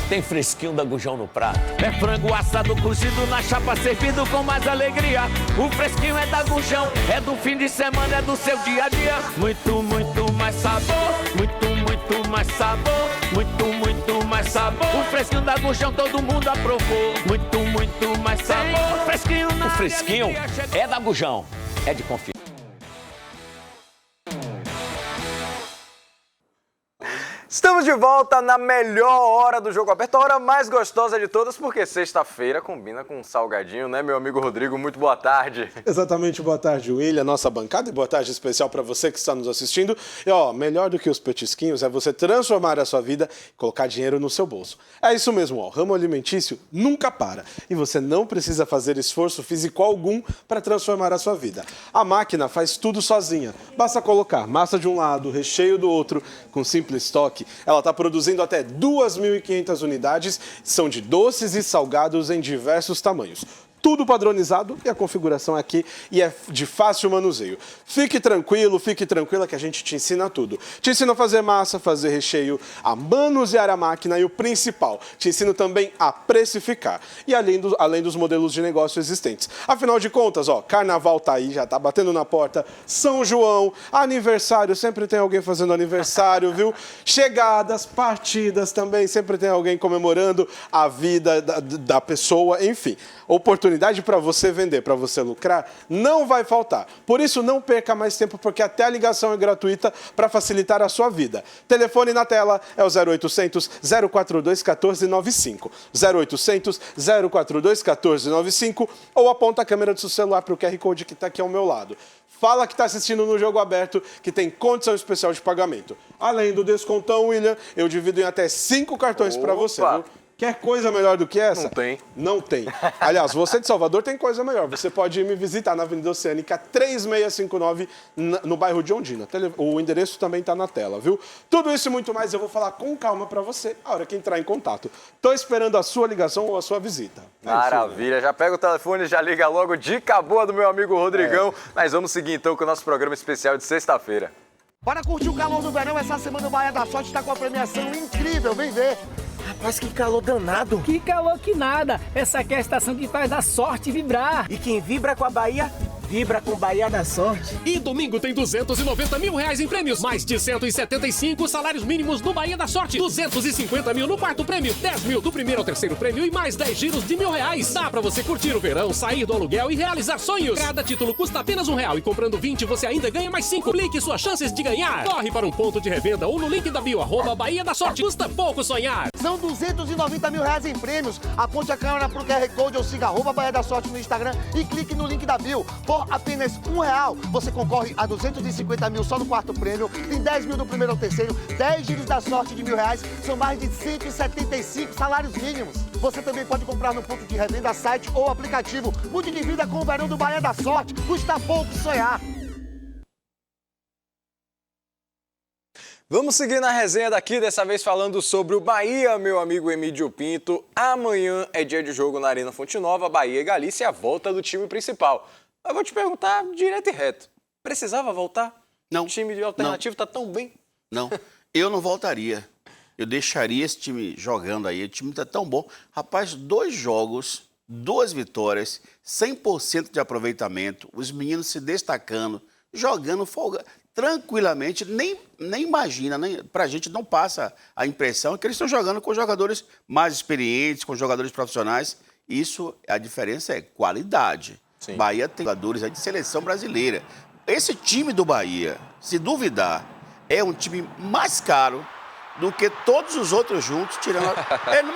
tem fresquinho da Gujão no prato. É frango assado, cozido na chapa, servido com mais alegria. O fresquinho é da Gujão, é do fim de semana, é do seu dia a dia. Muito, muito mais sabor, muito, muito mais sabor. Muito, muito mais sabor. O fresquinho da Gujão todo mundo aprovou. Muito, muito mais sabor. Fresquinho na O fresquinho é da Gujão, é de confiança. Estamos de volta na melhor hora do Jogo Aberto, a hora mais gostosa de todas, porque sexta-feira combina com um salgadinho, né, meu amigo Rodrigo? Muito boa tarde. Exatamente, boa tarde, William, nossa bancada, e boa tarde especial para você que está nos assistindo. E ó, melhor do que os petisquinhos é você transformar a sua vida e colocar dinheiro no seu bolso. É isso mesmo, ó, o ramo alimentício nunca para e você não precisa fazer esforço físico algum para transformar a sua vida. A máquina faz tudo sozinha, basta colocar massa de um lado, recheio do outro, com simples toque. Ela está produzindo até 2.500 unidades, são de doces e salgados em diversos tamanhos. Tudo padronizado e a configuração aqui e é de fácil manuseio. Fique tranquila que a gente te ensina tudo. Te ensino a fazer massa, fazer recheio, a manusear a máquina e o principal, te ensino também a precificar. E além dos modelos de negócio existentes. Afinal de contas, ó, carnaval tá aí, já tá batendo na porta, São João, aniversário, sempre tem alguém fazendo aniversário, viu? Chegadas, partidas também, sempre tem alguém comemorando a vida da pessoa, enfim. Oportunidade para você vender, para você lucrar, não vai faltar. Por isso, não perca mais tempo, porque até a ligação é gratuita para facilitar a sua vida. Telefone na tela é o 0800 042 1495. 0800 042 1495 ou aponta a câmera do seu celular para o QR Code que está aqui ao meu lado. Fala que está assistindo no Jogo Aberto, que tem condição especial de pagamento. Além do descontão, William, eu divido em até 5 cartões para você, viu? Quer coisa melhor do que essa? Não tem. Não tem. Aliás, você de Salvador tem coisa melhor. Você pode me visitar na Avenida Oceânica 3659, no bairro de Ondina. O endereço também está na tela, viu? Tudo isso e muito mais eu vou falar com calma para você a hora que entrar em contato. Estou esperando a sua ligação ou a sua visita. Maravilha. Já pega o telefone e já liga logo. Dica boa do meu amigo Rodrigão. Mas vamos seguir então com o nosso programa especial de sexta-feira. Para curtir o calor do verão, essa semana o Bahia da Sorte está com a premiação incrível. Vem ver. Rapaz, que calor danado. Que calor que nada. Essa aqui é a estação que faz a sorte vibrar. E quem vibra com a Bahia, vibra com Bahia da Sorte. E domingo tem 290 mil reais em prêmios, mais de 175 salários mínimos no Bahia da Sorte, 250 mil no quarto prêmio, 10 mil do primeiro ao terceiro prêmio e mais 10 giros de R$1.000. Dá pra você curtir o verão, sair do aluguel e realizar sonhos. Cada título custa apenas R$1 e comprando 20 você ainda ganha mais 5. Clique suas chances de ganhar. Corre para um ponto de revenda ou no link da bio, @Bahia da Sorte. Custa pouco sonhar. São 290 mil reais em prêmios. Aponte a câmera pro QR Code ou siga @Bahia da Sorte no Instagram e clique no link da bio. Por apenas R$1, você concorre a 250 mil só no quarto prêmio, tem 10 mil do primeiro ao terceiro, 10 giros da sorte de R$1.000, são mais de 175 salários mínimos. Você também pode comprar no ponto de revenda, site ou aplicativo. Mude de vida com o verão do Bahia da Sorte. Custa pouco sonhar. Vamos seguir na resenha daqui, dessa vez falando sobre o Bahia, meu amigo Emílio Pinto. Amanhã é dia de jogo na Arena Fonte Nova, Bahia e Galícia, a volta do time principal. Eu vou te perguntar direto e reto, precisava voltar? Não. O time de alternativo está tão bem? Não, eu não voltaria. Eu deixaria esse time jogando aí, o time está tão bom. Rapaz, 2 jogos, 2 vitórias, 100% de aproveitamento, os meninos se destacando, jogando folga tranquilamente, nem imagina, pra gente não passa a impressão que eles estão jogando com jogadores mais experientes, com jogadores profissionais. Isso, a diferença é qualidade. Sim. Bahia tem jogadores aí de seleção brasileira. Esse time do Bahia, se duvidar, é um time mais caro do que todos os outros juntos, tirando...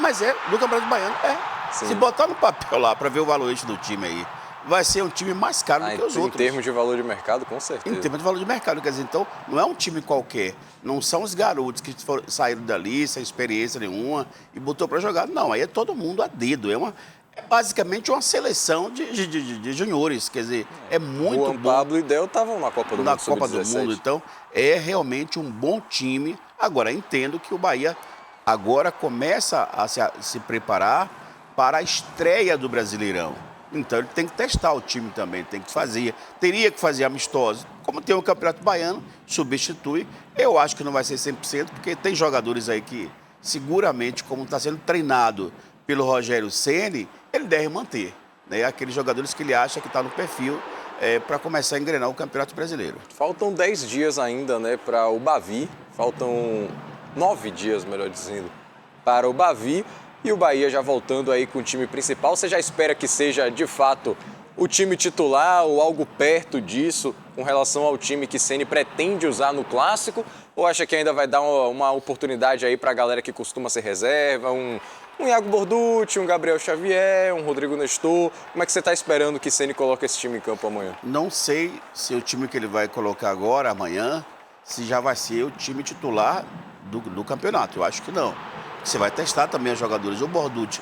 mas é, do Campeonato Baiano, é. Sim. Se botar no papel lá para ver o valor do time aí, vai ser um time mais caro do que os outros. Em termos de valor de mercado, com certeza. Em termos de valor de mercado, quer dizer, então, não é um time qualquer. Não são os garotos que saíram dali sem experiência nenhuma e botou para jogar. Não, aí é todo mundo a dedo. É basicamente uma seleção de juniores, quer dizer, é muito Juan bom. Pablo e Del estavam na Copa do Mundo. Na Copa do Mundo, então, é realmente um bom time. Agora, entendo que o Bahia agora começa a se preparar para a estreia do Brasileirão. Então, ele tem que testar o time também, teria que fazer amistosos. Como tem o Campeonato Baiano, substitui. Eu acho que não vai ser 100%, porque tem jogadores aí que, seguramente, como está sendo treinado pelo Rogério Ceni, ele deve manter, né? Aqueles jogadores que ele acha que está no perfil para começar a engrenar o Campeonato Brasileiro. Faltam 10 dias ainda, né, para o Bavi. Faltam 9 dias, melhor dizendo, para o Bavi. E o Bahia já voltando aí com o time principal. Você já espera que seja, de fato, o time titular ou algo perto disso com relação ao time que Ceni pretende usar no Clássico? Ou acha que ainda vai dar uma oportunidade aí para a galera que costuma ser reserva? Um Iago Borducci, um Gabriel Xavier, um Rodrigo Nestor. Como é que você está esperando que Ceni coloque esse time em campo amanhã? Não sei se o time que ele vai colocar agora, amanhã, se já vai ser o time titular do campeonato. Eu acho que não. Você vai testar também os jogadores. O Borducci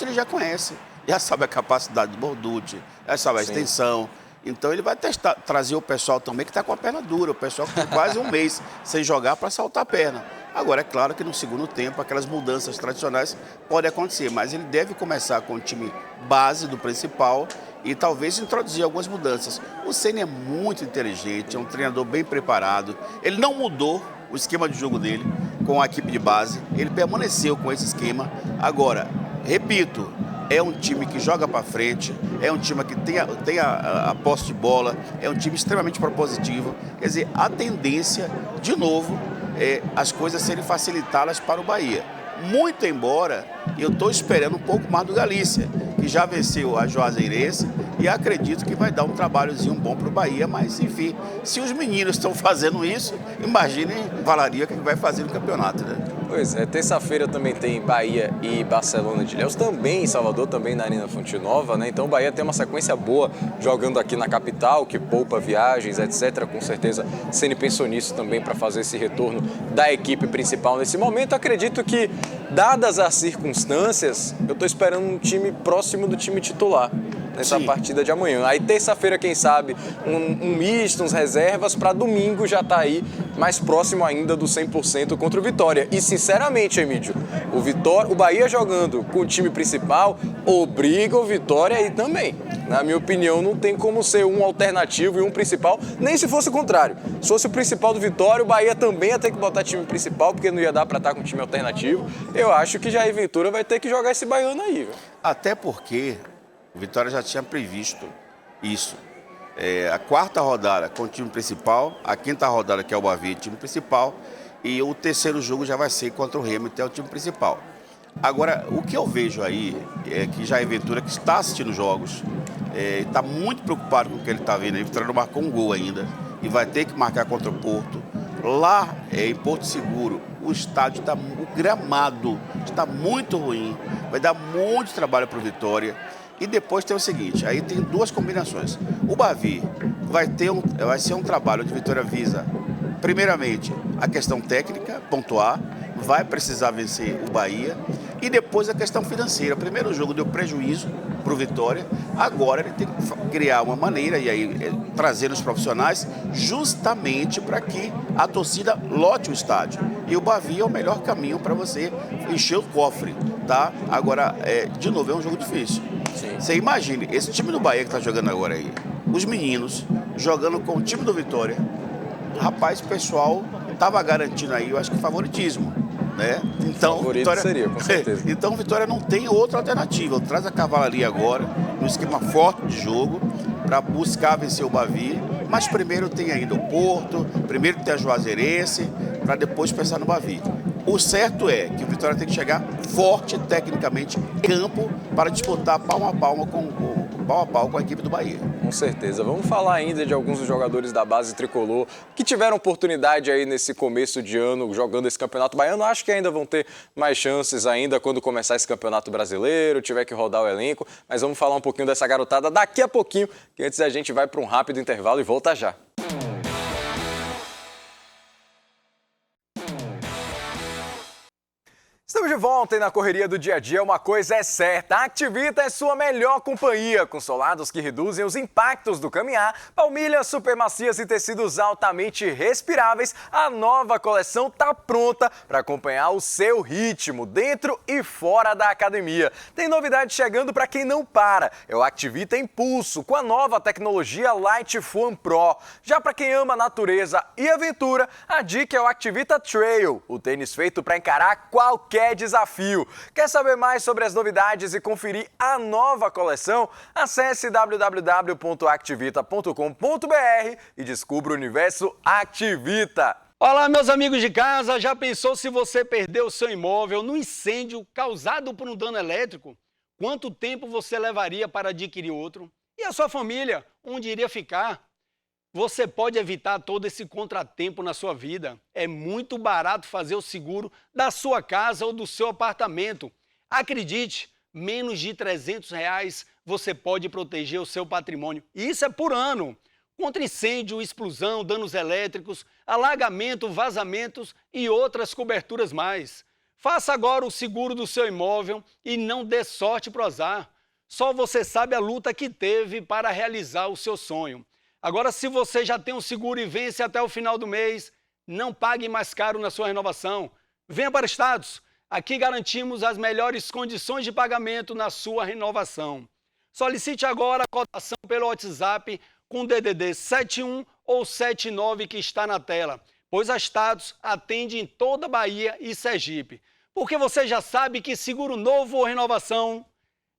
ele já conhece, já sabe a capacidade do Borducci, já sabe a extensão. Então ele vai testar, trazer o pessoal também que está com a perna dura, o pessoal que tem quase um mês sem jogar para saltar a perna. Agora, é claro que no segundo tempo, aquelas mudanças tradicionais podem acontecer, mas ele deve começar com o time base do principal e talvez introduzir algumas mudanças. O Ceni é muito inteligente, é um treinador bem preparado, ele não mudou o esquema de jogo dele com a equipe de base, ele permaneceu com esse esquema. Agora, repito, é um time que joga para frente, é um time que tem a posse de bola, é um time extremamente propositivo. Quer dizer, a tendência, de novo, é as coisas serem facilitadas para o Bahia. Muito embora eu estou esperando um pouco mais do Galícia, que já venceu a Juazeirense e acredito que vai dar um trabalhozinho bom para o Bahia, mas enfim, se os meninos estão fazendo isso, imaginem Valaria o que vai fazer no campeonato, né? Pois é, terça-feira também tem Bahia e Barcelona de Ilhéus, também em Salvador, também na Arena Fonte Nova, né? Então o Bahia tem uma sequência boa jogando aqui na capital, que poupa viagens, etc. Com certeza Ceni pensou nisso também para fazer esse retorno da equipe principal nesse momento. Acredito que, dadas as circunstâncias, eu estou esperando um time próximo do time titular nessa partida de amanhã. Aí terça-feira, quem sabe, um misto, uns reservas, para domingo já tá aí mais próximo ainda do 100% contra o Vitória. E sinceramente, Emílio, o Bahia jogando com o time principal obriga o Vitória aí também. Na minha opinião, não tem como ser um alternativo e um principal, nem se fosse o contrário. Se fosse o principal do Vitória, o Bahia também ia ter que botar time principal, porque não ia dar para estar com time alternativo. Eu acho que Jair Ventura vai ter que jogar esse baiano aí, viu? Até porque o Vitória já tinha previsto isso. a quarta rodada com o time principal, a quinta rodada que é o Bavi, time principal, e o terceiro jogo já vai ser contra o Remo, que é o time principal. Agora, o que eu vejo aí é que Jair Ventura, que está assistindo jogos, está muito preocupado com o que ele está vendo. A Vitória não marcou um gol ainda e vai ter que marcar contra o Porto. Lá em Porto Seguro, o estádio está, o gramado está muito ruim, vai dar muito trabalho para o Vitória. E depois tem o seguinte, aí tem duas combinações. O Bavi vai ser um trabalho onde a Vitória visa, primeiramente, a questão técnica, pontuar, vai precisar vencer o Bahia, e depois a questão financeira. O primeiro jogo deu prejuízo para o Vitória, agora ele tem que criar uma maneira, e aí trazer os profissionais, justamente para que a torcida lote o estádio. E o Bavi é o melhor caminho para você encher o cofre, tá? Agora, de novo, é um jogo difícil. Sim. Você imagine, esse time do Bahia que está jogando agora aí, os meninos jogando com o time do Vitória, rapaz, o pessoal estava garantindo aí, eu acho que favoritismo, né? Então, Vitória seria, com certeza. Então, Vitória não tem outra alternativa. Traz a cavalaria agora, num esquema forte de jogo, para buscar vencer o Bavi. Mas primeiro tem ainda o Porto, primeiro tem a Juazeirense, para depois pensar no Bavi. O certo é que o Vitória tem que chegar forte tecnicamente em campo para disputar pau a pau com a equipe do Bahia. Com certeza. Vamos falar ainda de alguns dos jogadores da base tricolor que tiveram oportunidade aí nesse começo de ano jogando esse Campeonato Baiano. Acho que ainda vão ter mais chances ainda quando começar esse Campeonato Brasileiro, tiver que rodar o elenco. Mas vamos falar um pouquinho dessa garotada daqui a pouquinho, que antes a gente vai para um rápido intervalo e volta já. Estamos de volta e na correria do dia a dia uma coisa é certa, a Activita é sua melhor companhia, com solados que reduzem os impactos do caminhar, palmilhas super macias e tecidos altamente respiráveis. A nova coleção está pronta para acompanhar o seu ritmo, dentro e fora da academia. Tem novidade chegando para quem não para, é o Activita Impulso, com a nova tecnologia Light Fun Pro. Já para quem ama natureza e aventura, a dica é o Activita Trail, o tênis feito para encarar qualquer desafio. Quer saber mais sobre as novidades e conferir a nova coleção? Acesse www.activita.com.br e descubra o universo Activita. Olá, meus amigos de casa, já pensou se você perdeu o seu imóvel no incêndio causado por um dano elétrico? Quanto tempo você levaria para adquirir outro? E a sua família, onde iria ficar? Você pode evitar todo esse contratempo na sua vida. É muito barato fazer o seguro da sua casa ou do seu apartamento. Acredite, menos de R$300 você pode proteger o seu patrimônio. E isso é por ano. Contra incêndio, explosão, danos elétricos, alagamento, vazamentos e outras coberturas mais. Faça agora o seguro do seu imóvel e não dê sorte pro azar. Só você sabe a luta que teve para realizar o seu sonho. Agora, se você já tem um seguro e vence até o final do mês, não pague mais caro na sua renovação. Venha para Status. Aqui garantimos as melhores condições de pagamento na sua renovação. Solicite agora a cotação pelo WhatsApp com DDD 71 ou 79 que está na tela, pois a Status atende em toda a Bahia e Sergipe. Porque você já sabe que seguro novo ou renovação,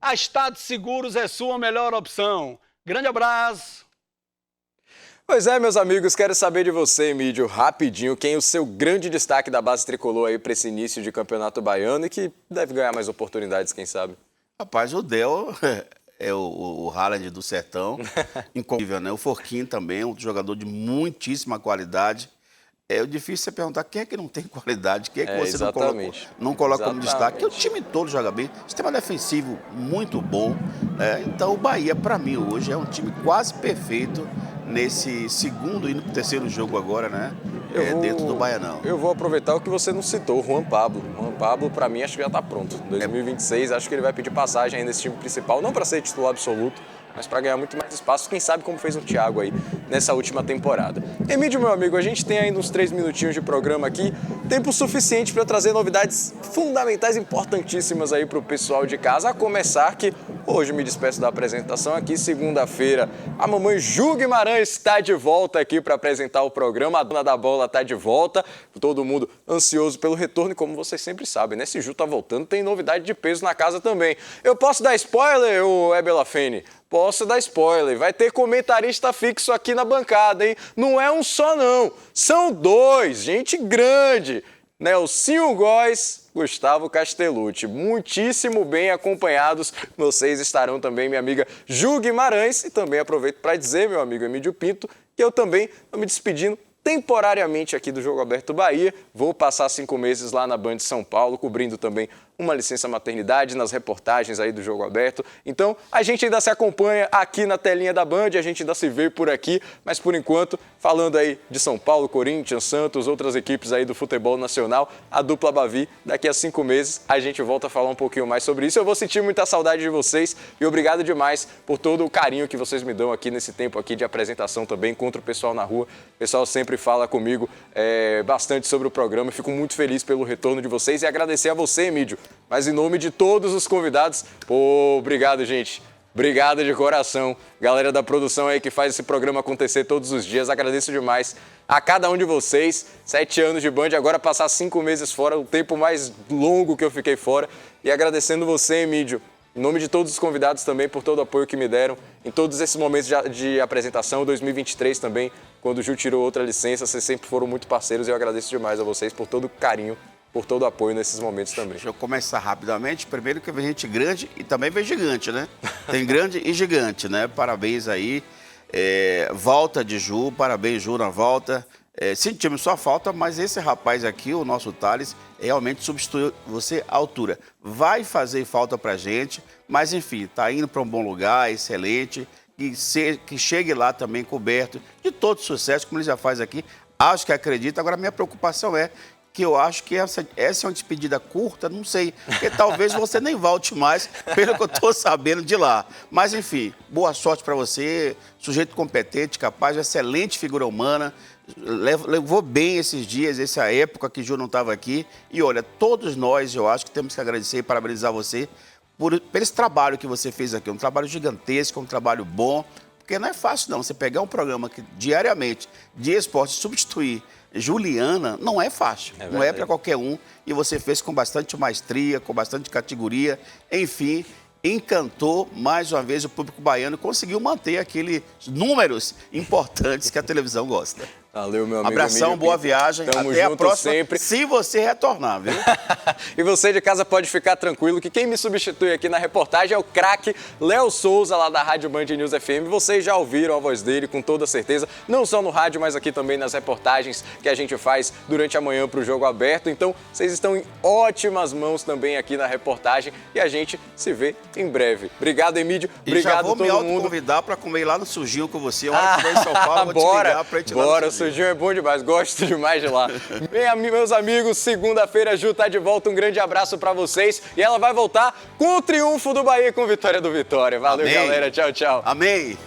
a Status Seguros é sua melhor opção. Grande abraço! Pois é, meus amigos, quero saber de você, Emílio, rapidinho, quem é o seu grande destaque da base tricolor aí para esse início de Campeonato Baiano e que deve ganhar mais oportunidades, quem sabe? Rapaz, o Del é o Haaland do Sertão, incomparável, né? O Forquinho também, um jogador de muitíssima qualidade. O difícil é perguntar quem é que não tem qualidade, quem é que você não coloca como destaque. Porque o time todo joga bem, sistema defensivo muito bom, né? Então o Bahia, para mim, hoje é um time quase perfeito nesse segundo e no terceiro jogo agora, né? Dentro do Baianão. Eu vou aproveitar o que você não citou, o Juan Pablo. O Juan Pablo, para mim, acho que já está pronto. 2026, acho que ele vai pedir passagem aí nesse time principal, não para ser titular absoluto, mas para ganhar muito mais espaço, quem sabe como fez o Thiago aí nessa última temporada. Emílio, meu amigo, a gente tem ainda uns 3 minutinhos de programa aqui, tempo suficiente para trazer novidades fundamentais, importantíssimas aí para o pessoal de casa, a começar que hoje me despeço da apresentação aqui. Segunda-feira, a mamãe Ju Guimarães está de volta aqui para apresentar o programa. A dona da bola está de volta. Todo mundo ansioso pelo retorno. E como vocês sempre sabem, né? Se Ju tá voltando, tem novidade de peso na casa também. Eu posso dar spoiler, ô Bela Fene? Posso dar spoiler. Vai ter comentarista fixo aqui na bancada, hein? Não é um só, não. São 2. Gente grande. Nelsinho Góes, Gustavo Castellucci. Muitíssimo bem acompanhados. Vocês estarão também, minha amiga Ju Guimarães. E também aproveito para dizer, meu amigo Emílio Pinto, que eu também estou me despedindo temporariamente aqui do Jogo Aberto Bahia. Vou passar 5 meses lá na Band de São Paulo, cobrindo também uma licença maternidade nas reportagens aí do Jogo Aberto. Então, a gente ainda se acompanha aqui na telinha da Band, a gente ainda se vê por aqui, mas por enquanto, falando aí de São Paulo, Corinthians, Santos, outras equipes aí do futebol nacional, a dupla Bavi, daqui a 5 meses a gente volta a falar um pouquinho mais sobre isso. Eu vou sentir muita saudade de vocês e obrigado demais por todo o carinho que vocês me dão aqui nesse tempo aqui de apresentação também, contra o pessoal na rua. O pessoal sempre fala comigo bastante sobre o programa, eu fico muito feliz pelo retorno de vocês e agradecer a você, Emílio. Mas em nome de todos os convidados, obrigado, gente. Obrigado de coração. Galera da produção aí que faz esse programa acontecer todos os dias, agradeço demais a cada um de vocês. 7 anos de Band, agora passar 5 meses fora, o tempo mais longo que eu fiquei fora. E agradecendo você, Emílio, em nome de todos os convidados também por todo o apoio que me deram em todos esses momentos de apresentação, 2023 também, quando o Ju tirou outra licença, vocês sempre foram muito parceiros e eu agradeço demais a vocês por todo o carinho, por todo o apoio nesses momentos também. Deixa eu começar rapidamente. Primeiro que vem gente grande e também vem gigante, né? Tem grande e gigante, né? Parabéns aí. Volta de Ju, parabéns, Ju, na volta. Sentimos sua falta, mas esse rapaz aqui, o nosso Thales, realmente substitui você à altura. Vai fazer falta pra gente, mas enfim, tá indo para um bom lugar, excelente. Que chegue lá também coberto de todo sucesso, como ele já faz aqui. Acho que acredita. Agora, a minha preocupação é que eu acho que essa é uma despedida curta, não sei, porque talvez você nem volte mais, pelo que eu estou sabendo de lá. Mas, enfim, boa sorte para você, sujeito competente, capaz, excelente figura humana, levou bem esses dias, essa época que o Ju não estava aqui. E, olha, todos nós, eu acho que temos que agradecer e parabenizar você por esse trabalho que você fez aqui, um trabalho gigantesco, um trabalho bom, porque não é fácil, não, você pegar um programa que diariamente, de esporte, substituir Juliana, não é fácil, não é para qualquer um, e você fez com bastante maestria, com bastante categoria, enfim, encantou mais uma vez o público baiano e conseguiu manter aqueles números importantes que a televisão gosta. Valeu, meu amigo. Abração, Emílio boa Pinto. viagem. Tamo até junto a próxima, sempre. se você retornar, viu? E você de casa pode ficar tranquilo que quem me substitui aqui na reportagem é o craque Léo Souza, lá da Rádio Band News FM. Vocês já ouviram a voz dele, com toda certeza, não só no rádio, mas aqui também nas reportagens que a gente faz durante a manhã para o Jogo Aberto. Então, vocês estão em ótimas mãos também aqui na reportagem e a gente se vê em breve. Obrigado, Emílio. Obrigado a todo mundo. E já vou me autoconvidar para comer lá no Sujinho com você. A hora que for em São Paulo, eu vou te ligar para gente ir lá no Bora, Sujinho. o Sujinho é bom demais, gosto demais de lá. Meus amigos, segunda-feira a Ju tá de volta, um grande abraço pra vocês e ela vai voltar com o triunfo do Bahia, com vitória do Vitória. Valeu, Amém. galera, tchau, tchau. Amém.